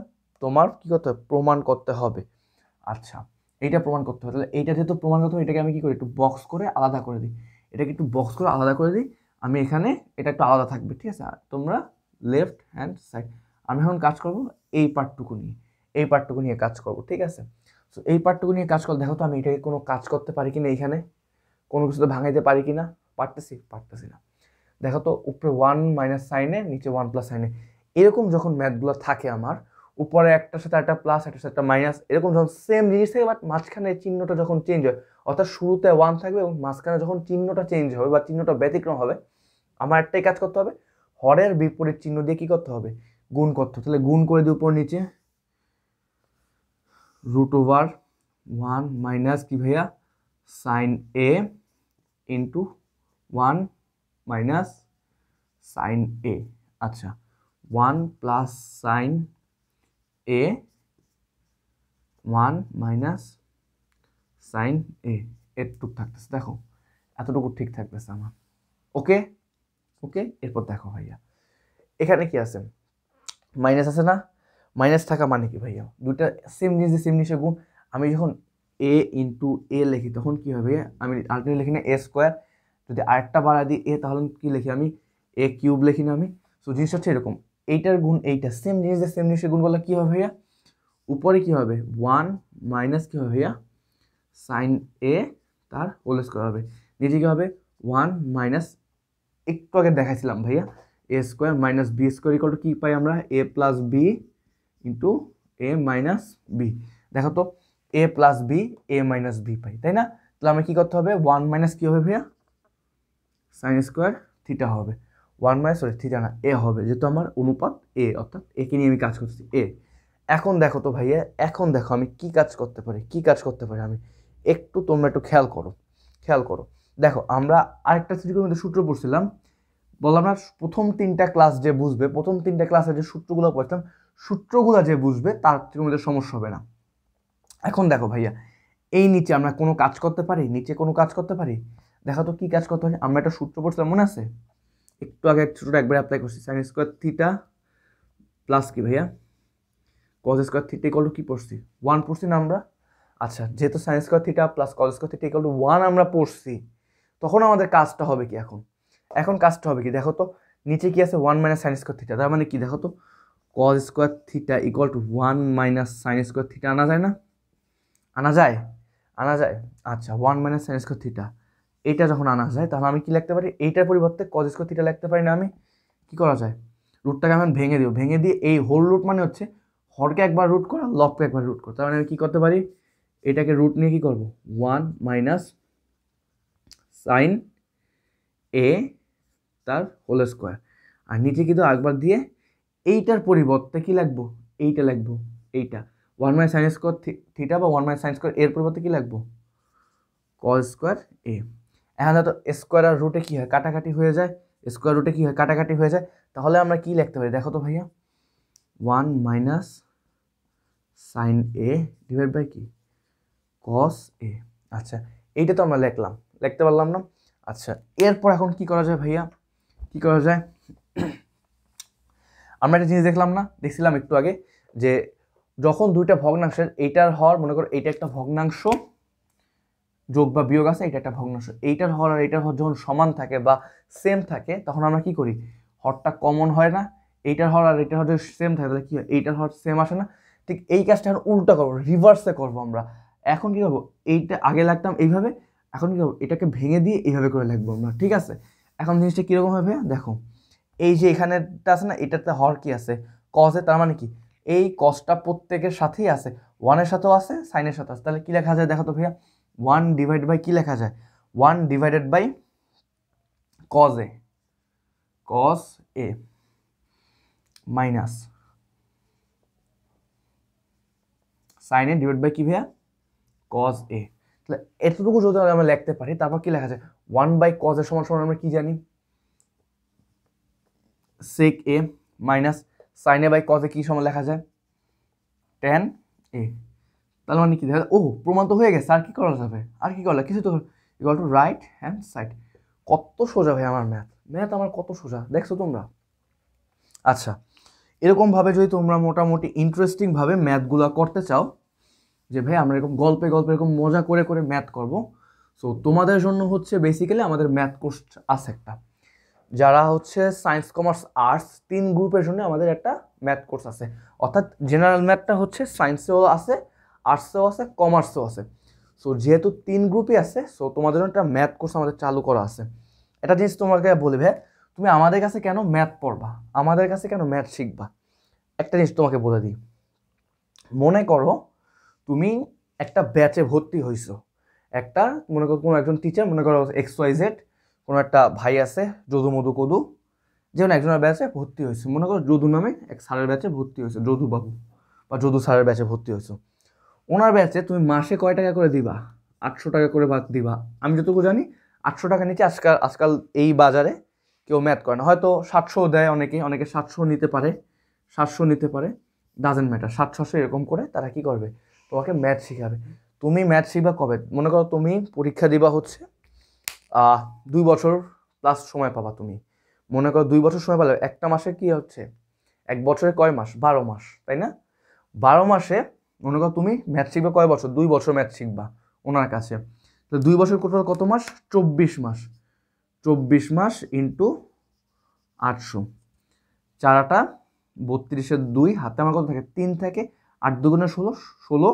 তোমার কি করতে হবে প্রমাণ করতে হবে। আচ্ছা এইটা প্রমাণ করতে হবে, তাহলে এইটা যেহেতু প্রমাণ করতে হবে, এটাকে আমি কি করি একটু বক্স করে আলাদা করে দিই, আমি এখানে এটা একটু আলাদা থাকবে, ঠিক আছে? তোমরা লেফট হ্যান্ড সাইড, আমি এখন কাজ করব এই পার্টটুকু নিয়ে কাজ করব, ঠিক আছে? সো এই পার্টটুকু নিয়ে কাজ করলে দেখো তো আমি এটাকে কোনো কাজ করতে পারি কিনা, এখানে কোনো কিছুতে ভাঙাইতে পারি কিনা, পারতেছি না। দেখো তো উপরে 1 মাইনাস সাইনে, নিচে 1 প্লাস সাইনে, এরকম যখন ম্যাথগুলো থাকে আমার উপরে একটার সাথে একটা প্লাস, একটার সাথে একটা মাইনাস, এরকম যখন সেম জিনিস থাকে বাট মাঝখানে চিহ্নটা যখন চেঞ্জ হয়, অর্থাৎ শুরুতে 1 থাকবে এবং মাঝখানে যখন চিহ্নটা চেঞ্জ হবে বা চিহ্নটা ব্যতিক্রম হবে, আমার একটাই কাজ করতে হবে, হরের বিপরীত চিহ্ন দিয়ে কি করতে হবে গুণ করতে হবে। তাহলে গুণ করে দিই উপর নিচে, √1 মাইনাস কি ভাইয়া সাইন এ ইন্টু 1 মাইনাস সাইন এ। আচ্ছা 1 প্লাস সাইন এ 1 মাইনাস সাইন এ, এটুকু থাকতেছে, দেখো এতটুকু ঠিক থাকতেছে আমার, ওকে। এরপর দেখো ভাইয়া এখানে কি আছে মাইনাস আছে না, মাইনাস থাকা মানে কি ভাইয়া দুটা সেম জিনিসের গুণ। আমি যখন এ ইন্টু এ লিখি তখন কি হবে, আমি আলটিমেটলি লিখি না এ স্কোয়ার, যদি আরেকটা বাড়া দিই এ তাহলে কি লিখি আমি এ কিউব লিখি না আমি। সো জিনিসটা হচ্ছে এরকম, এইটার গুণ এইটা সেম জিনিসের গুণ বললে কি হবে ভাইয়া, উপরে কি হবে 1 মাইনাস কি হবে ভাইয়া সাইন এ তার হোল স্কোয়ার হবে, নিচে কি হবে 1 মাইনাস, একটু আগে দেখাইছিলাম ভাইয়া A square minus B square equal to কী পাই আমরা A plus B into A minus B. দেখো তো A plus B A minus B পাই, তাই না? তাহলে আমরা কী করতে হবে, ওয়ান মাইনাস কী হবে ভাইয়া, সাইন স্কোয়ার থিটা হবে, ওয়ান মাইনাস সরি থিটা না এ হবে, যেহেতু আমার অনুপাত এ, অর্থাৎ একে নিয়ে আমি কাজ করছি এ। এখন দেখো তো ভাইয়া, এখন দেখো আমি কি কাজ করতে পারি, কি কাজ করতে পারি আমি, একটু তোমরা একটু খেয়াল করো, খেয়াল করো। দেখো আমরা আরেকটা ত্রিকোণমিতির সূত্র পড়ছিলাম, বললাম না প্রথম তিনটা ক্লাস যে বুঝবে, প্রথম তিনটা ক্লাসে যে সূত্রগুলো পড়তাম, সূত্রগুলো যে বুঝবে তার ত্রিকোণমিতির সমস্যা হবে না। এখন দেখো ভাইয়া, এই নিচে আমরা কোনো কাজ করতে পারি, নিচে কোনো কাজ করতে পারি, দেখো তো কি কাজ করতে পারি। আমরা একটা সূত্র পড়ছিলাম মনে আছে, একটু আগে ছোটটা একবার অ্যাপ্লাই করছি, সাইন স্কোয়ার থিটা প্লাস কি ভাইয়া cos square theta equal to কি পড়ছি, ওয়ান পড়ছি না আমরা। আচ্ছা, যেহেতু sign square theta plus cos square theta equal two one আমরা পড়ছি, তখন আমাদের কাজটা হবে কি, এখন কাজটা হবে কি, দেখো তো নিচে কি আছে, one minus sine square theta, তার মানে কি দেখো তো cos square theta equal two one minus sine square theta আনা যায় না, আনা যায়, আনা যায়। আচ্ছা, one minus sine square theta এইটা যখন আনা যায়, তাহলে আমি কি লিখতে পারি, এইটার পরিবর্তে কজ স্কোয়ার থিটা লিখতে পারি না আমি, কি করা যায়, রুটটাকে আমি ভেঙে দিও, ভেঙে দিয়ে এই হোল রুট মানে হচ্ছে হরকে একবার রুট করা, লবকে একবার রুট করা, তার মানে আমি কী করতে পারি, এটাকে রুট নিয়ে কী করবো, ওয়ান মাইনাস সাইন এ তার হোল স্কোয়ার, আর নিচে কিন্তু একবার দিয়ে এইটার পরিবর্তে কি লাগবো, এইটা লাগবো, এইটা one minus sine square theta বা ওয়ান মাইনাস সাইন স্কোয়ার এর পরিবর্তে কি লাগবো, কজ স্কোয়ার এ। এখন তো স্কোয়ার আর রুটে কী হয়, কাটাকাটি হয়ে যায়, স্কোয়ার রুটে কী হয়, কাটাকাটি হয়ে যায়, তাহলে আমরা কি লিখতে পারি দেখো তো ভাইয়া, one minus sine A divide by কি কস এ। আচ্ছা, এইটা তো আমরা লিখলাম, লিখতে পারলাম না। আচ্ছা, এরপর এখন কি করা যায় ভাইয়া, কি করা যায়, আমরা একটা জিনিস দেখলাম না, দেখছিলাম একটু আগে, যে যখন দুইটা ভগ্নাংশের এইটার হর, মনে করো এইটা একটা ভগ্নাংশ যোগ বা বিয়োগ আছে, এটা একটা ভগ্নাংশ, এইটার হর আর এইটার হর যখন সমান থাকে বা সেম থাকে, তখন আমরা কি করি, হরটা কমন হয় না, এইটার হর আর এইটার হর যদি সেম থাকে তাহলে কি হয়, এইটার হর সেম আসে না। ঠিক এই কাজটা এখন উল্টা করবো, রিভার্সে করবো আমরা। এখন কি করবো, এইটা আগে লাগতাম এইভাবে, এখন কি করবো, এটাকে ভেঙে দিয়ে এইভাবে করে লিখবো আমরা, ঠিক আছে। এখন জিনিসটা কীরকম হবে দেখো, এই যে এখানেটা আছে না, এটাতে হর কি আছে, কজে, তার মানে কি এই কজটা প্রত্যেকের সাথেই আছে, ওয়ানের সাথেও আছে সাইনের সাথে আছে, তাহলে কি লেখা যায় দেখো তো ভাইয়া, ওয়ান ডিভাইড বাই কি লেখা যায়, one divided by cos A, cos A minus sine A divide by কি ভাইয়া কজ এ। তাহলে এতটুকু যদি আমরা লিখতে পারি, তারপর কি লেখা যায়, ওয়ান বাই কজ এর সমান সমান আমরা কি জানি, sec A minus sine A by cos A কি সমান লেখা যায়, ট্যান এ। তাহলে মানে কি দেখা, ও প্রমাণ তো হয়ে গেছে, আর কি করা যাবে, আর কি করলে কিছু তো, equal to right hand side. কত সোজা ভাই আমার ম্যাথ আমার কত সোজা দেখছো তোমরা। আচ্ছা, এরকমভাবে যদি তোমরা মোটামুটি ইন্টারেস্টিংভাবে ম্যাথগুলো করতে চাও, যে ভাই আমরা এরকম গল্পে গল্পে এরকম মজা করে করে ম্যাথ করব, সো তোমাদের জন্য হচ্ছে বেসিক্যালি আমাদের ম্যাথ কোর্স আছে একটা, যারা হচ্ছে সায়েন্স কমার্স আর্টস তিন গ্রুপের জন্য আমাদের একটা ম্যাথ কোর্স আছে, অর্থাৎ জেনারেল ম্যাথটা হচ্ছে সায়েন্সেও আছে, আর্টসেও আছে, কমার্সেও আছে। সো যেহেতু তিন গ্রুপই আছে, সো তোমাদের জন্য একটা ম্যাথ কোর্স আমাদের চালু করা আছে। একটা জিনিস তোমাকে বলবে, তুমি আমাদের কাছে কেন ম্যাথ পড়বা, আমাদের কাছে কেন ম্যাথ শিখবা, একটা জিনিস তোমাকে বলে দিই। মনে করো তুমি একটা ব্যাচে ভর্তি হইছো, একটা মনে করো কোনো একজন টিচার, মনে করো XYZ, কোনো একটা ভাই আছে যদু মধু কদু, যেমন একজনের ব্যাচে ভর্তি হয়েছে, মনে করো যদু নামে এক স্যারের ব্যাচে ভর্তি হয়েছে, যদু বাবু বা যদু স্যারের ব্যাচে ভর্তি হয়েছে। ওনার ব্যাচে তুমি মাসে কয় টাকা করে দিবা, 800 টাকা করে দিবা। আমি যতটুকু জানি 800 টাকা নিচে আজকাল এই বাজারে কেউ ম্যাথ করে না, হয়তো 700 দেয়, অনেকে 700 নিতে পারে, 700 নিতে পারে, ডাজেন্ট ম্যাটার, 700 এরকম করে তারা কি করবে, তোমাকে ম্যাথ শিখাবে। তুমি ম্যাথ শিখবা কবে, মনে করো তুমি পরীক্ষা দিবা হচ্ছে 2 বছর প্লাস সময় পাবা, তুমি মনে করো 2 বছর সময় পেলে একটা মাসে কি হচ্ছে, এক বছরে কয় মাস, 12 মাস, তাই না? 12 মাসে মনে করো তুমি ম্যাথ শিখবে কয় বছর, 2 বছর ম্যাথ শিখবা ওনার কাছে, তো 2 বছর কত মাস, 24 মাস, 24 মাস ইন্টু 800, 4 32 2, হাতে আমার কত থাকে 3 থাকে, 8 2 16, 16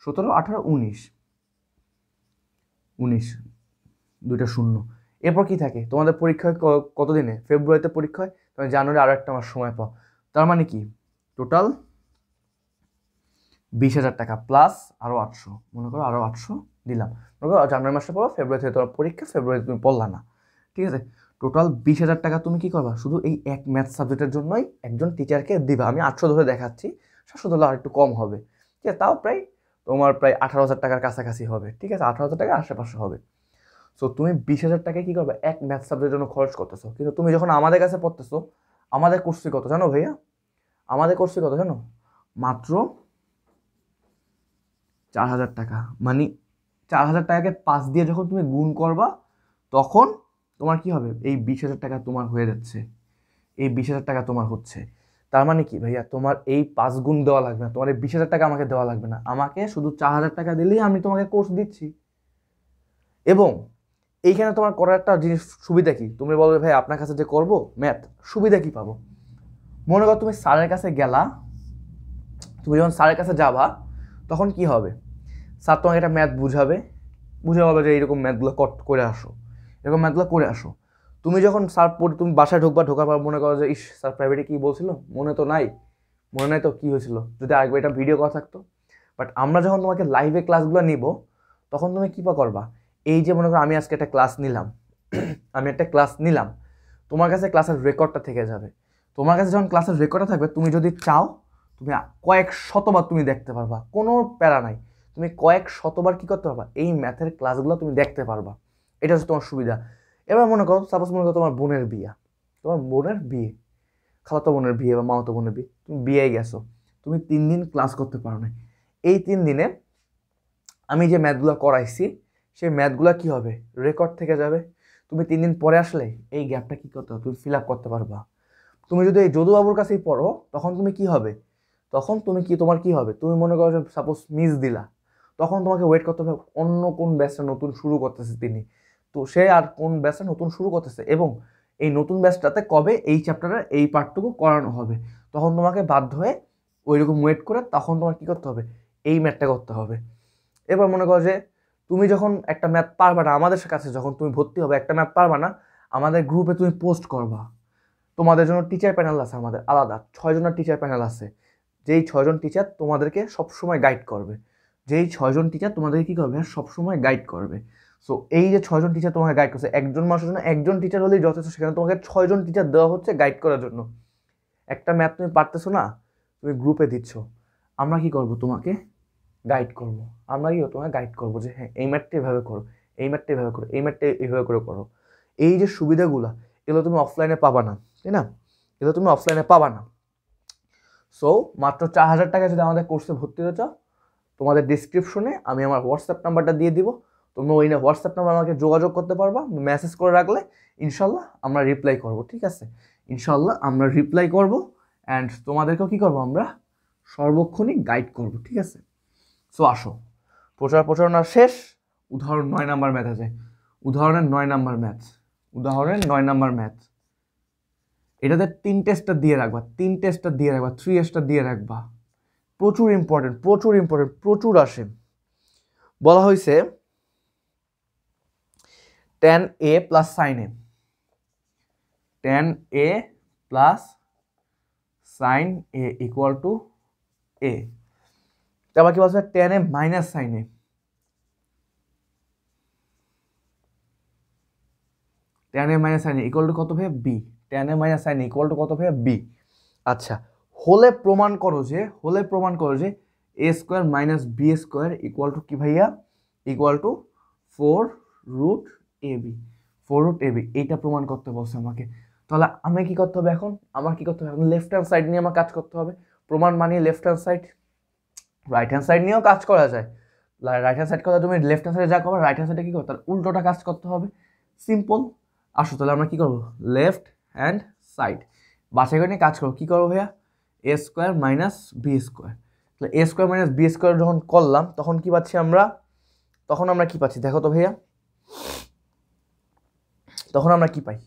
17 18 19, 2টা শূন্য। এরপর কি থাকে তোমাদের পরীক্ষা কত দিনে, ফেব্রুয়ারিতে পরীক্ষা হয়, তুমি জানুয়ারি আরও একটা মাস সময় পাও। তার মানে কি টোটাল 20,000 টাকা প্লাস আরও 800, মনে করো আরও 800 দিলাম। মনে করো জানুয়ারি মাসটা পড়ো, ফেব্রুয়ারি থেকে তোমার পরীক্ষা, ফেব্রুয়ারি তুমি পড়লা না, ঠিক আছে। টোটাল 20,000 টাকা তুমি কি করবা শুধু এই এক ম্যাথ সাবজেক্টের জন্যই একজন টিচারকে দিবা। আমি 800 ধরে দেখাচ্ছি, 700 ধরলে আর একটু কম হবে, ঠিক আছে। তাও প্রায় তোমার প্রায় 18,000 টাকার কাছাকাছি হবে, ঠিক আছে, 18,000 টাকা আশেপাশে হবে। সো তুমি 20,000 টাকায় কী করবে এক ম্যাথ সাবজেক্টের জন্য খরচ করতেছো। কিন্তু তুমি যখন আমাদের কাছে পড়তেছো, আমাদের কোর্স ফি কত জানো ভাইয়া? আমাদের কোর্স ফি কত জানো? মাত্র 4,000 টাকা। মানে 4,000 টাকাকে 5 দিয়ে যখন তুমি গুণ করবা, তখন তোমার কি হবে, এই 20,000 টাকা তোমার হয়ে যাচ্ছে, এই 20,000 টাকা তোমার হচ্ছে। তার মানে কি ভাইয়া, তোমার এই 5 গুণ দেওয়া লাগবে না, তোমার এই 20,000 টাকা আমাকে দেওয়া লাগবে না, আমাকে শুধু 4,000 টাকা দিলেই আমি তোমাকে কোর্স দিচ্ছি। এবং এইখানে তোমার করার একটা জিনিস সুবিধা কি, তুমি বলবে ভাই আপনার কাছে যে করবো ম্যাথ, সুবিধা কি পাবো? মনে করো তুমি স্যারের কাছে গেলা, তুমি যখন স্যারের কাছে যাবা তখন কি হবে, স্যার তোমাকে একটা ম্যাথ বুঝাবে, বুঝে বলবে যে এইরকম ম্যাথগুলো করে আসো, এরকম ম্যাথগুলো করে আসো। তুমি যখন স্যার পড়ে তুমি বাসায় ঢোকার পর মনে করো যে ইস স্যার প্রাইভেটে কী বলছিল, মনে তো নাই, মনে নাই তো কী হয়েছিল, যদি আরেকবার এটা ভিডিও করা থাকতো। বাট আমরা যখন তোমাকে লাইভে ক্লাসগুলো নিব, তখন তুমি কী করবা, এই যে মনে করো আমি আজকে একটা ক্লাস নিলাম, আমি একটা ক্লাস নিলাম, তোমার কাছে ক্লাসের রেকর্ডটা থেকে যাবে। তোমার কাছে যখন ক্লাসের রেকর্ডটা থাকবে, তুমি যদি চাও তুমি কয়েক শতবার তুমি দেখতে পারবা, কোনো প্যারা নাই। তুমি কয়েক শতবার কী করতে পারবা, এই ম্যাথের ক্লাসগুলো তুমি দেখতে পারবা। এটা হচ্ছে তোমার সুবিধা। এবার মনে করো সাপোজ মনে করো তোমার বোনের বিয়ে, তোমার বোনের বিয়ে, খালাতো বোনের বিয়ে বা মামাতো বোনের বিয়ে, তুমি বিয়ে গেছো, তুমি 3 দিন ক্লাস করতে পারো না। এই 3 দিনে আমি যে ম্যাথগুলো করাইছি, সেই ম্যাথগুলো কী হবে, রেকর্ড থেকে যাবে। তুমি 3 দিন পরে আসলে এই গ্যাপটা কী করতে হবে, তুমি ফিল আপ করতে পারবা। তুমি যদি এই যদুবাবুর কাছেই পড়ো, তখন তুমি কি হবে, তখন তুমি কি তোমার কি হবে, তুমি মনে করো সাপোজ মিস দিলা, তখন তোমাকে ওয়েট করতে হবে অন্য কোন ব্যাচটা নতুন শুরু করতেছে তিনি, তো সে আর কোন ব্যাচটা নতুন শুরু করতেছে, এবং এই নতুন ব্যাচটাতে কবে এই চ্যাপ্টারের এই পার্টটুকু করানো হবে, তখন তোমাকে বাধ্য হয়ে ওই রকম ওয়েট করে তখন তোমার কী করতে হবে, এই ম্যাথটা করতে হবে। এবার মনে করো যে তুমি যখন একটা ম্যাথ পারবা না, আমাদের কাছে যখন তুমি ভর্তি হবে একটা ম্যাথ পারবা না, আমাদের গ্রুপে তুমি পোস্ট করবা। তোমাদের জন্য টিচার প্যানেল আছে, আমাদের আলাদা 6 জনের টিচার প্যানেল আছে, যেই 6 জন টিচার তোমাদেরকে সবসময় গাইড করবে, যেই 6 জন টিচার তোমাদেরকে কী করবে, সবসময় গাইড করবে। সো এই যে 6 জন টিচার তোমাকে গাইড করছে, একজন মানুষের জন্য একজন টিচার হলেই যথেষ্ট, সেখানে তোমাকে 6 জন টিচার দেওয়া হচ্ছে গাইড করার জন্য। একটা ম্যাথ তুমি পারতেছো না, তুমি গ্রুপে দিচ্ছ, আমরা কি করব, তোমাকে গাইড করব, আমরা কি তোমাকে গাইড করবো যে হ্যাঁ এই ম্যাথটা এভাবে করো, এই ম্যাথটা এভাবে করো, এই ম্যাথটা এইভাবে করে করো। এই যে সুবিধাগুলো, এগুলো তুমি অফলাইনে পাবা না, তাই না, এগুলো তুমি অফলাইনে পাবা না। সো মাত্র 4,000 টাকা যদি আমাদের কোর্সে ভর্তি হতে চাও, তোমাদের ডিসক্রিপশনে আমি আমার হোয়াটসঅ্যাপ নাম্বারটা দিয়ে দিব, তোমরা ওই হোয়াটসঅ্যাপ নাম্বার আমাকে যোগাযোগ করতে পারবা, মেসেজ করে রাখলে ইনশাল্লাহ আমরা রিপ্লাই করব, ঠিক আছে, ইনশাল্লাহ আমরা রিপ্লাই করব। অ্যান্ড তোমাদেরকেও কী করবো, আমরা সর্বক্ষণই গাইড করব, ঠিক আছে। সো আসো, প্রচারণা শেষ। উদাহরণ 9 নাম্বার ম্যাথ আছে, উদাহরণের 9 নাম্বার ম্যাথ, উদাহরণের 9 নাম্বার ম্যাথ, এটাতে 3 টেস্টটা দিয়ে রাখবা, 3 টেস্টটা দিয়ে রাখবা, 3 দিয়ে রাখবা, প্রচুর ইম্পর্টেন্ট, প্রচুর ইম্পর্টেন্ট, প্রচুর আসে। বলা হয়েছে tan a plus sine A, tan a plus sine A equal to A. তারপর কি বলছে, tan a minus sine A, tan a minus sine A equal to কত ভাইয়া, B. tan a minus sine A equal to কত ভাইয়া, B. আচ্ছা, হলে প্রমাণ করো যে A square minus B square equal to কি ভাইয়া, ইকুয়াল টু 4√ab, 4√ab, এইটা প্রমাণ করতে বলছে আমাকে। তাহলে আমি কি করতে হবে এখন, আমার কি করতে হবে এখন, লেফট হ্যান্ড সাইড নিয়ে আমার কাজ করতে হবে। প্রমাণ মানিয়ে left hand side, right hand side নিয়েও কাজ করা যায়। রাইট হ্যান্ড সাইড কথা তুমি লেফট হ্যান্ড সাইডে যা করবে, রাইট হ্যান্ড সাইডে কী করবে, তার উল্টোটা কাজ করতে হবে, সিম্পল। আসো তাহলে আমরা কী করবো, লেফট হ্যান্ড সাইড বাছাই করে নিয়ে কাজ করবো। কী করবো ভাইয়া, A square minus B square. তাহলে এ স্কোয়ার মাইনাস বি স্কোয়ার যখন করলাম, তখন কি পাচ্ছি আমরা, তখন আমরা কি পাচ্ছি দেখো তো ভাইয়া, তখন আমরা কি পাই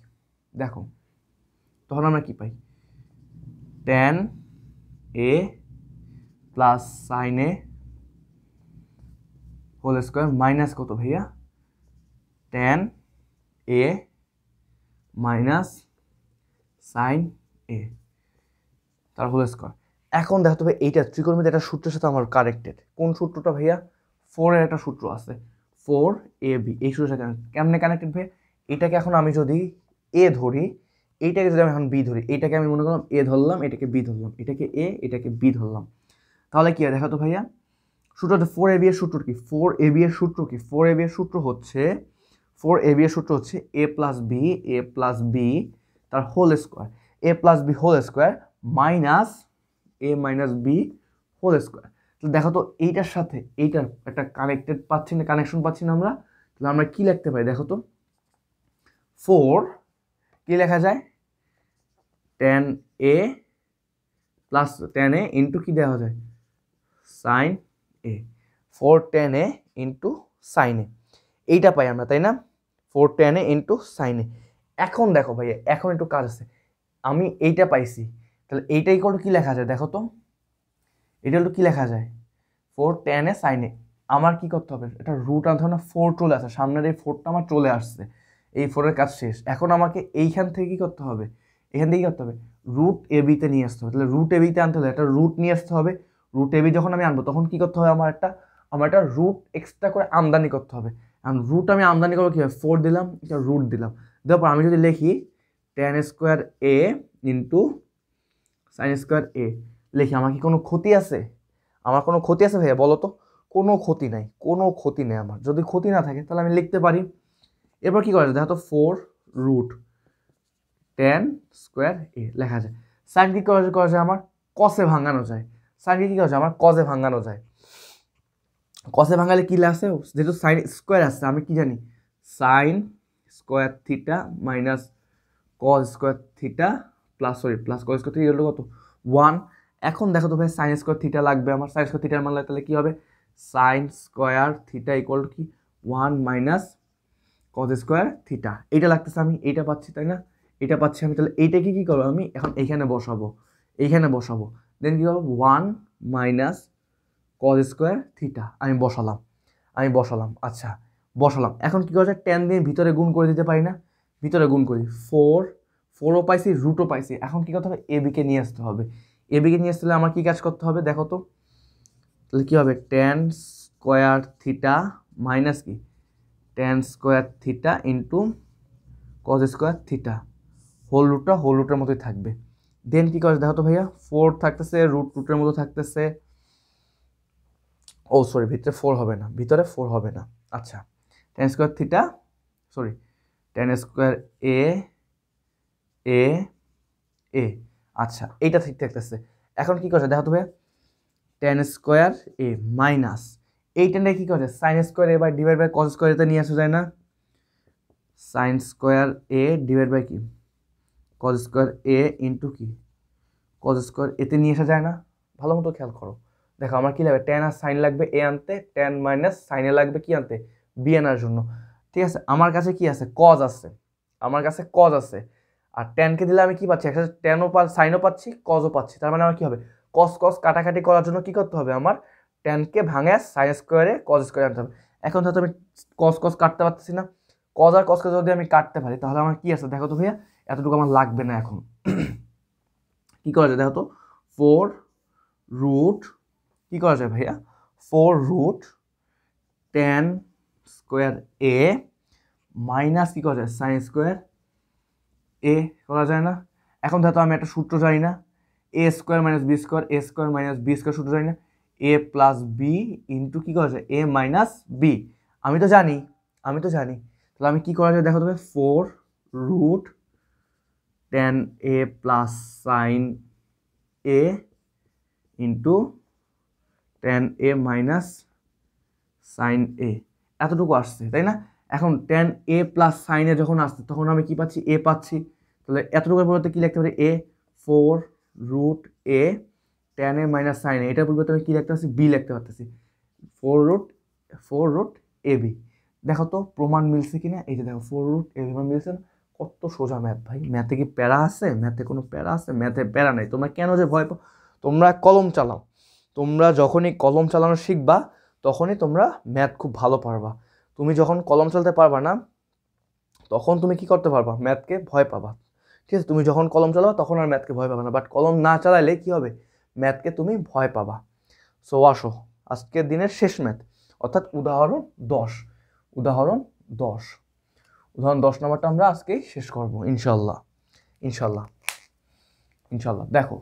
দেখো, তখন আমরা কি পাই, tan a plus sine A whole square minus কত ভাইয়া, tan a minus sine A তার হোল স্কোয়ার। এখন দেখো তবে এইটা ত্রিকোণমিতির একটা সূত্রের সাথে আমার কানেক্টেড। কোন সূত্রটা ভাইয়া? 4 এর একটা সূত্র আছে, 4ab, এই সূত্রের সাথে কেমনে কানেক্টেড ভাইয়া? এটাকে এখন আমি যদি এ ধরি, এইটাকে যদি আমি এখন বি ধরি, এইটাকে আমি মনে করলাম এ ধরলাম, এটাকে বি ধরলাম, এটাকে এ, এটাকে বি ধরলাম, তাহলে কি হয় দেখো তো ভাইয়া? সূত্রটা 4ab এর সূত্র কি? 4ab এর সূত্র কি? 4ab এর সূত্র হচ্ছে, 4ab এর সূত্র হচ্ছে a প্লাস বি তার whole square, a plus B whole square minus a minus B whole square. তো দেখো তো এইটার সাথে এইটার একটা কানেক্টেড পাচ্ছি না, কানেকশন পাচ্ছি না আমরা। তাহলে আমরা কি লিখতে পারি দেখো তো? 4 কি লেখা যায়? tan a plus tan a into কি দেওয়া যায়? Sine A. 4 tan a into sine A, এইটা পাই আমরা, তাই না? 4 tan a into sine A. এখন দেখো ভাইয়া, এখন একটু কাজ আছে, আমি এইটা পাইছি, তাহলে এইটা ইকুয়াল টু কি লেখা যায় দেখো তো? এটা হলো কি লেখা যায়? 4 tan a sin a। আমার কি করতে হবে? এটা রুট আনতে না, 4 চলে আসে সামনের, এই 4টা আমার চলে আসছে, এই 4 এর কাজ শেষ। এখন আমাকে এইখান থেকে কি করতে হবে? এখান থেকে কি করতে হবে? রুট এ বিতে নিয়ে আসতে হবে। তাহলে রুট এ বিতে আনতে হলে একটা রুট নিয়ে আসতে হবে। রুট এ বি যখন আমি আনবো তখন কি করতে হবে? আমার একটা রুট এক্সট্রা করে আমদানি করতে হবে। এখন রুট আমি আমদানি করবো কীভাবে? 4 দিলাম, এটা রুট দিলাম, দেওয়ার পর আমি যদি লিখি tan স্কোয়ার এ ইন্টু সাইন স্কোয়ার এ লিখি, আমার কি কোনো ক্ষতি আছে? আমার কোনো ক্ষতি আছে ভাইয়া বলো তো? কোনো ক্ষতি নাই, কোনো ক্ষতি নেই আমার। যদি ক্ষতি না থাকে তাহলে আমি লিখতে পারি। এরপর কি করা যায় দেখো তো? 4 রুট tan স্কোয়ার এ লেখা যায়। সাইন কি করা যায় আমার? কসে ভাঙানো যায়। সাইনকে কি করা যায় আমার? কসে ভাঙানো যায়। কসে ভাঙালে কি লাগছে? যেহেতু সাইন স্কোয়ার আসছে, আমি কি জানি? Sign square theta minus cos square theta plus cos square theta কত? 1। এখন দেখো তো ভাই, সাইন স্কোয়ার থিটা লাগবে আমার। সাইন স্কোয়ার থিটার মান লাগবে, তাহলে কি হবে? Sign square theta equal to কি? 1 মাইনাস কস স্কোয়ার থিটা। এইটা লাগতেছে, আমি এইটা পাচ্ছি, তাই না? এটা পাচ্ছি আমি। তাহলে এইটাকে কি করবো আমি এখন? এইখানে বসাবো, দেন কি করবো? 1 মাইনাস কস স্কোয়ার থিটা আমি বসালাম। আচ্ছা, বসালাম। এখন কি করা যায়? টেন দিয়ে ভিতরে গুণ করে দিতে পারি না? ভিতরে গুণ করি, 4ও পাইছি, রুটও পাইছি। এখন কি করতে হবে? এ বিকে নিয়ে আসতে হবে। এ বিকে নিয়ে আসতে হলে আমার কি কাজ করতে হবে দেখো তো? তাহলে কি হবে? tan স্কোয়ার থিটা মাইনাস কি? tan square theta into cos square theta, whole রুটের মতোই থাকবে। দেন কি করে দেখো তো ভাইয়া? 4 থাকতেছে, রুটের মতো থাকতেছে। ও সরি, ভিতরে 4 হবে না। আচ্ছা, tan square theta, sorry, tan square A A A, আচ্ছা এইটা ঠিক থাকতেছে। এখন কি করছে দেখো তো ভাইয়া? tan স্কোয়ার এ মাইনাস এই টেনটা কি করছে? Sine square A by divide by cos square এতে নিয়ে আসা যায় না? Sine square A divide by কি? কস স্কোয়ার এ ইন্টু কি? কস স্কোয়ার এতে নিয়ে আসা যায় না? ভালো মতো খেয়াল করো, দেখো আমার কি লাগবে? ট্যান আর সাইন লাগবে এ আনতে, ট্যান মাইনাস সাইনে লাগবে কি আনতে? বি আনার জন্য। ঠিক আছে, আমার কাছে কি আছে? কজ আছে, আর ট্যানকে দিলে আমি কি পাচ্ছি? একসাথে ট্যানও সাইনও পাচ্ছি, কজও পাচ্ছি। তার মানে আমার কি হবে? কস কাটাকাটি করার জন্য কি করতে হবে আমার? ট্যানকে ভাঙে সাইন স্কোয়ারে কজ স্কোয়ারে আনতে হবে। এখন ধরো আমি কস কাটতে পারতেছি না, কজ আর কসকে যদি আমি কাটতে পারি তাহলে আমার কি আছে দেখো তো ভাইয়া? এতটুকু আমার লাগবে না এখন। কি করা যায় দেখো তো? 4 রুট, কি করা যায় ভাইয়া? 4 root tan square A minus কি করা যায়? সাইন স্কোয়ার এ করা যায় না? এখন দেখো আমি একটা সূত্র জানি না, এ স্কোয়ার মাইনাস বি স্কোয়ার সূত্র জানি না, এ প্লাস বি ইন্টু কি করা যায়? এ মাইনাস বি। আমি তো জানি। তাহলে আমি কি করা যায় দেখো তবে? 4 রুট tan এ প্লাস সাইন এ ইন্টু tan এ মাইনাস সাইন এ, এতটুকু আসছে, তাই না? এখন tan এ প্লাস সাইন এ যখন আসছে তখন আমি কি পাচ্ছি? এ পাচ্ছি। তাহলে এতটুকুর পরিবর্তে কি লিখতে পারি? এ 4 রুট এ tan এ মাইনাস সাইন এ, এটার পরিবর্তে আমি কি লিখতে পারছি? বি লিখতে পারতেছি, 4 রুট এ বি। দেখো তো প্রমাণ মিলছে কিনা? এই যে দেখো 4 রুট এ বি প্রমাণ মিলছে। কত সোজা ম্যাথ ভাই! ম্যাথে কি প্যারা আছে? ম্যাথে কোনো প্যারা আছে? ম্যাথে প্যারা নাই। তোমরা কেন যে ভয় পাও? তোমরা কলম চালাও। তোমরা যখনই কলম চালানো শিখবা তখনই তোমরা ম্যাথ খুব ভালো পারবা। তুমি যখন কলম চালাতে পারবা না তখন তুমি কি করতে পারবা? ম্যাথকে ভয় পাবা। ঠিক আছে, তুমি যখন কলম চালাবা তখন আর ম্যাথকে ভয় পাবে না, বাট কলম না চালাইলে কি হবে, ম্যাথকে তুমি ভয় পাবা। সো আসো আজকের দিনের শেষ ম্যাথ, অর্থাৎ উদাহরণ 10। উদাহরণ 10 উদাহরণ 10 নম্বরটা আমরা আজকেই শেষ করব ইনশাল্লাহ। ইনশাল্লাহ ইনশাল্লাহ। দেখো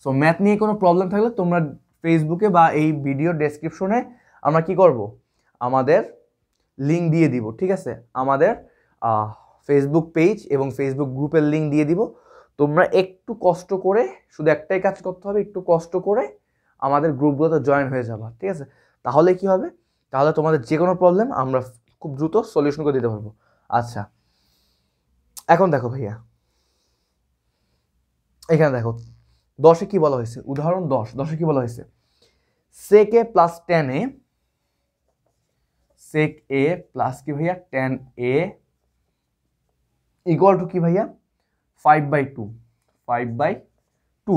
সো ম্যাথ নিয়ে কোনো প্রবলেম থাকলে তোমরা ফেসবুকে বা এই ভিডিও ডেসক্রিপশনে আমরা কি করব, আমাদের লিঙ্ক দিয়ে দিব, ঠিক আছে, আমাদের ফেসবুক পেজ এবং ফেসবুক গ্রুপের লিঙ্ক দিয়ে দিব। তোমরা একটু কষ্ট করে, শুধু একটাই কাজ করতে হবে, একটু কষ্ট করে আমাদের গ্রুপগুলোতে জয়েন হয়ে যাবা, ঠিক আছে। তাহলে কি হবে, তাহলে তোমাদের যে কোনো প্রবলেম আমরা খুব দ্রুত সলিউশন করে দিতে পারবো। আচ্ছা এখন দেখো ভাইয়া, এখানে দেখো 10-এ কি বলা হয়েছে, উদাহরণ 10-এ কি বলা হয়েছে, sec a plus tan a, sec a plus কি ভাইয়া tan a ইকুয়াল টু কি ভাইয়া 5/2, 5/2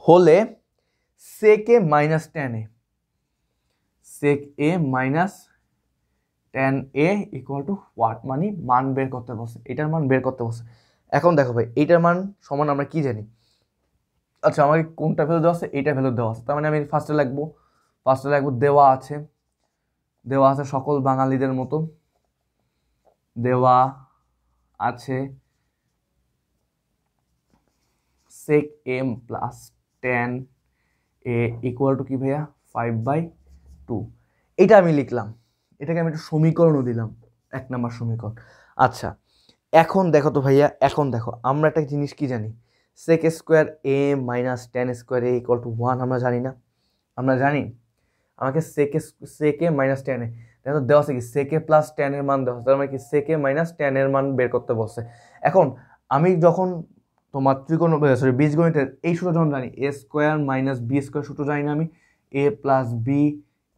হলে sec a minus tan a, sec a minus tan a equal two what, মানে মান বের করতে বলছে, এটার মান বের করতে বলছে। এখন দেখো ভাই, এইটার মান সমান আমরা কি জানি, আচ্ছা আমাকে কোনটা ভ্যালু দেওয়া আছে, এইটা ভ্যালু দেওয়া আছে, তার মানে আমি ফার্স্টে লিখবো দেওয়া আছে সকল বাঙালিদের মতো, দেওয়া আছে sec m plus tan a equal to কি ভাইয়া 5/2। এটা আমি লিখলাম, এটাকে আমি একটু সমীকরণও দিলাম, 1 নম্বর সমীকরণ। আচ্ছা এখন দেখো তো ভাইয়া, এখন দেখো আমরা একটা জিনিস কি জানি, sec square a minus tan square a equal two 1 আমরা জানি না, আমরা জানি। আমাকে sec a minus tan a দেখো দেওয়া আছে কি sec a প্লাস tan এর মান দেওয়া আছে, তার মানে কি sec a মাইনাস tan এর মান বের করতে বলছে। এখন আমি যখন তোমার বীজগণিতের এই সূত্র যখন জানি, a square minus B square সূত্র জানি না আমি, a plus B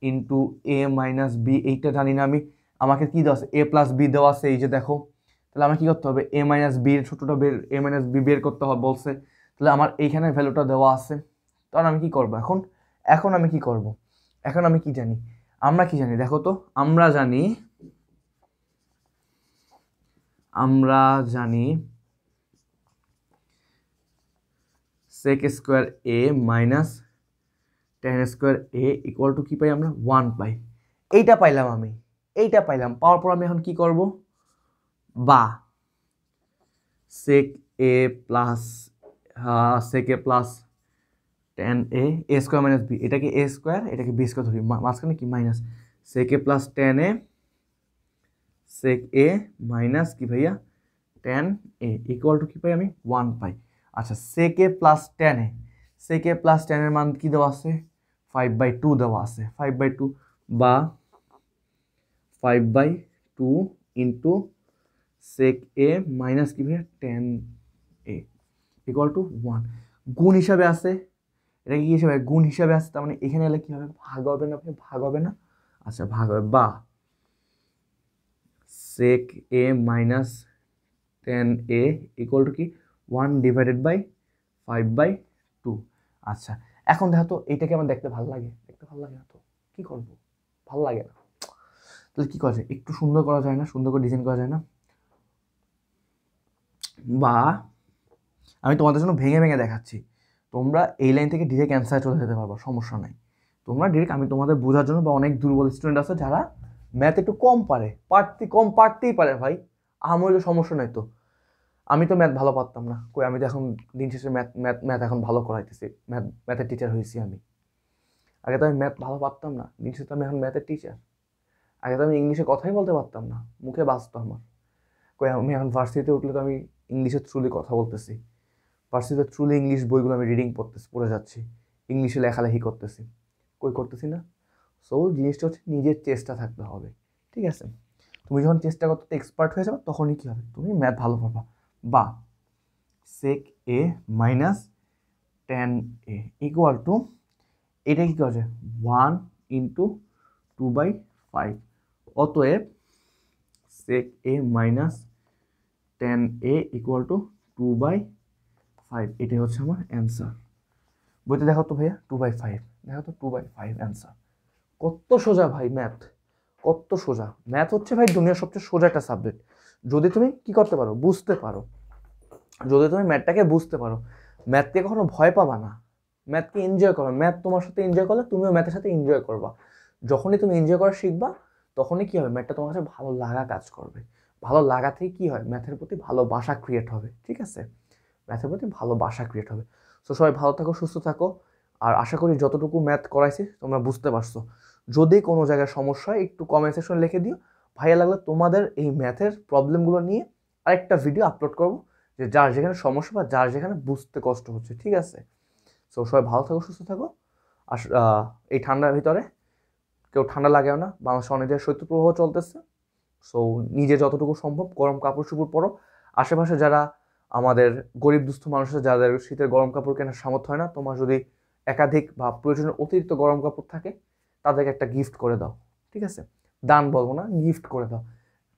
into a minus B, এইটা জানি না আমি। আমাকে কি দেওয়া আছে, a প্লাস বি দেওয়া আছে, এই যে দেখো, তাহলে আমার কি করতে হবে, a মাইনাস বি এর সূত্রটা a মাইনাস বি বের করতে হবে বলছে, তাহলে আমার এইখানে ভ্যালুটা দেওয়া আছে। তখন আমি কি করব, এখন আমি কি করব, এখন আমি কি জানি, আমরা কি জানি দেখো তো, আমরা জানি sec square a minus tan square a equal to কি পাই আমরা 1 পাই। এইটা পাইলাম আমি, পাওয়ার পর আমি এখন কি করব, বা sec a plus tan a square minus B, এটাকে a স্কোয়ার এটাকে বি স্কোয়ার ধরি, মাঝখানে কি minus sec a plus tan a, sec a minus কি ভাইয়া tan a ইকুয়াল টু কি পাই আমি 1 পাই। আচ্ছা sec a plus tan a, sec a plus tan এর মান কি দেওয়া আছে 5/2 দেওয়া আছে, 5/2 বা 5/2 ইন্টু sec a মাইনাস কি ভাইয়া tan a ইকুয়াল টু 1, গুণ হিসাবে আছে, এটা কি হিসাবে গুণ হিসাবে আছে, তার মানে এখানে এলে কি হবে, ভাগ হবে না, ভাগ হবে না, আচ্ছা ভাগ হবে, বা sec a minus tan a equal to কি 1/5/2। আচ্ছা এখন দেখো তো এইটাকে আমার দেখতে ভালো লাগে না তো, কি করবো, ভালো লাগে না, তাহলে কি করা যায়, একটু সুন্দর করা যায় না, সুন্দর করে ডিজাইন করা যায় না, বা আমি তোমাদের জন্য ভেঙে ভেঙে দেখাচ্ছি, তোমরা এই লাইন থেকে ডিরেক্ট অ্যান্সার চলে যেতে পারবা, সমস্যা নাই। তোমরা ডিরেক্ট, আমি তোমাদের বোঝার জন্য, বা অনেক দুর্বল স্টুডেন্ট আছে যারা ম্যাথ একটু কম পারতেই পারে ভাই, আমার সমস্যা নাই তো, আমি তো ম্যাথ ভালো পারতাম না, কই আমি তো এখন দিন শেষে ম্যাথ এখন ভালো করাইতেছি, ম্যাথের টিচার হয়েছি আমি। আগে তো আমি ম্যাথ ভালো পারতাম না, দিন শেষে তো আমি এখন ম্যাথের টিচার। আগে তো আমি ইংলিশে কথাই বলতে পারতাম না, মুখে বাজতো আমার, কই আমি এখন ভার্সিটিতে উঠলে তো আমি ইংলিশে থ্রুলি কথা বলতেছি, ভার্সিটিতে থ্রুলি ইংলিশ বইগুলো আমি রিডিং পড়ে যাচ্ছি, ইংলিশে লেখালেখি করতেছি, কই করতেছি না। সো জিনিসটা হচ্ছে নিজের চেষ্টা থাকতে হবে, ঠিক আছে। তুমি যখন চেষ্টা করতে এক্সপার্ট হয়ে যাবে তখনই কী হবে, তুমি ম্যাথ ভালো পাবা। বা sec a minus tan a equal two, এটা কি করা যায় 1 ইন্টু 2/5, অতএব sec a minus tan a equal two 2/5, এটাই হচ্ছে আমার অ্যান্সার। বইতে দেখো তো ভাইয়া 2/5, দেখো তো 2/5 অ্যান্সার। কত সোজা ভাই ম্যাথ, কত সোজা ম্যাথ হচ্ছে ভাই দুনিয়ার সবচেয়ে সোজা একটা সাবজেক্ট। যদি তুমি কি করতে পারো, বুঝতে পারো, যদি তুমি ম্যাথটাকে বুঝতে পারো, ম্যাথকে কখনো ভয় পাবা না, ম্যাথকে এনজয় করো। ম্যাথ তোমার সাথে এনজয় করলে তুমিও ম্যাথের সাথে এনজয় করবা। যখনই তুমি এনজয় করা শিখবা তখনই কী হবে, ম্যাথটা তোমার কাছে ভালো লাগা কাজ করবে। ভালো লাগা থেকে কী হয়, ম্যাথের প্রতি ভালোবাসা ক্রিয়েট হবে। ঠিক আছে, ম্যাথের প্রতি ভালোবাসা ক্রিয়েট হবে। তো সবাই ভালো থাকো, সুস্থ থাকো। আর আশা করি যতটুকু ম্যাথ করাইছি তোমরা বুঝতে পারছো। যদি কোনো জায়গায় সমস্যা হয় একটু কমেন্ট সেকশনে লিখে দিও। ভাইয়া লাগলে তোমাদের এই ম্যাথের প্রবলেমগুলো নিয়ে আরেকটা ভিডিও আপলোড করবো, যে যার যেখানে সমস্যা বা যার যেখানে বুঝতে কষ্ট হচ্ছে। ঠিক আছে, সো সবাই ভালো থাকো, সুস্থ থাকো। আর এই ঠান্ডার ভিতরে কেউ ঠান্ডা লাগেও না, বাংলাদেশে অনেক জায়গায় শৈত্যপ্রবাহ চলতেছে। সো নিজে যতটুকু সম্ভব গরম কাপড় চোপড় পরো। আশেপাশে যারা আমাদের গরিব দুস্থ মানুষের যাদের শীতের গরম কাপড় কেনার সামর্থ্য হয় না, তোমার যদি একাধিক বা প্রয়োজনের অতিরিক্ত গরম কাপড় থাকে তাদেরকে একটা গিফট করে দাও। ঠিক আছে, দান বলবো না, গিফট করে দাও।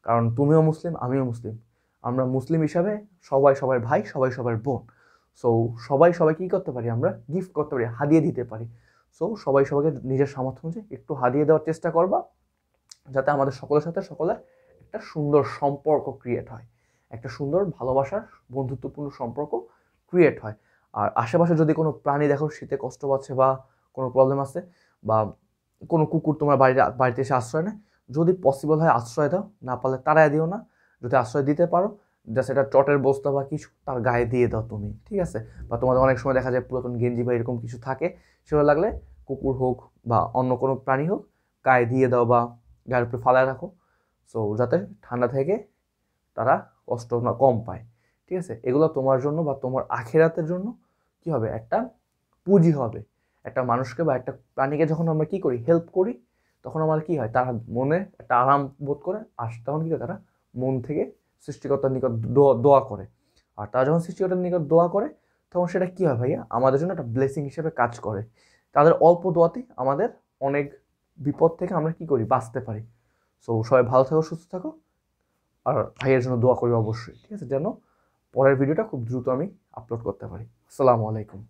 কারণ তুমিও মুসলিম, আমিও মুসলিম, আমরা মুসলিম হিসাবে সবাই সবার ভাই, সবাই সবার বোন। সো সবাই সবাইকে কী করতে পারি, আমরা গিফট করতে পারি, হাদিয়ে দিতে পারি। সো সবাই সবাইকে নিজের সামর্থ্য অনুযায়ী একটু হাদিয়ে দেওয়ার চেষ্টা করবা, যাতে আমাদের সকলের সাথে সকলের একটা সুন্দর সম্পর্ক ক্রিয়েট হয়, একটা সুন্দর ভালোবাসার বন্ধুত্বপূর্ণ সম্পর্ক ক্রিয়েট হয়। আর আশেপাশে যদি কোনো প্রাণী দেখো শীতে কষ্ট পাচ্ছে বা কোনো প্রবলেম আছে, বা কোনো কুকুর তোমার বাড়িতে এসে আশ্রয় নেয়, যদি পসিবল হয় আশ্রয় দাও, না পারলে তাড়ায় দিও না। যদি আশ্রয় দিতে পারো, জাস্ট এটা চটের বস্তা বা কিছু তার গায়ে দিয়ে দাও তুমি। ঠিক আছে, বা তোমাদের অনেক সময় দেখা যায় পুরাতন গেঞ্জি বা এরকম কিছু থাকে, সেগুলো লাগলে কুকুর হোক বা অন্য কোনো প্রাণী হোক গায়ে দিয়ে দাও বা গায়ের উপরে ফালায় রাখো। সো যাতে ঠান্ডা থেকে তারা কষ্ট না কম পায়। ঠিক আছে, এগুলো তোমার জন্য বা তোমার আখিরাতের জন্য কি হবে, একটা পুঁজি হবে। একটা মানুষকে বা একটা প্রাণীকে যখন আমরা কি করি, হেল্প করি, তখন আমার কি হয়, তারা মনে একটা আরাম বোধ করে। আর তখন কি হয়, তারা মন থেকে সৃষ্টিকর্তার নিকট দোয়া করে। আর তারা যখন সৃষ্টিকর্তার নিকট দোয়া করে তখন সেটা কি হয় ভাইয়া, আমাদের জন্য একটা ব্লেসিং হিসেবে কাজ করে। তাদের অল্প দোয়াতেই আমাদের অনেক বিপদ থেকে আমরা কি করি, বাঁচতে পারি। সো সবাই ভালো থাকো, সুস্থ থাকো। আর ভাইয়ের জন্য দোয়া করি অবশ্যই। ঠিক আছে, যেন পরের ভিডিওটা খুব দ্রুত আমি আপলোড করতে পারি। আসসালামু আলাইকুম।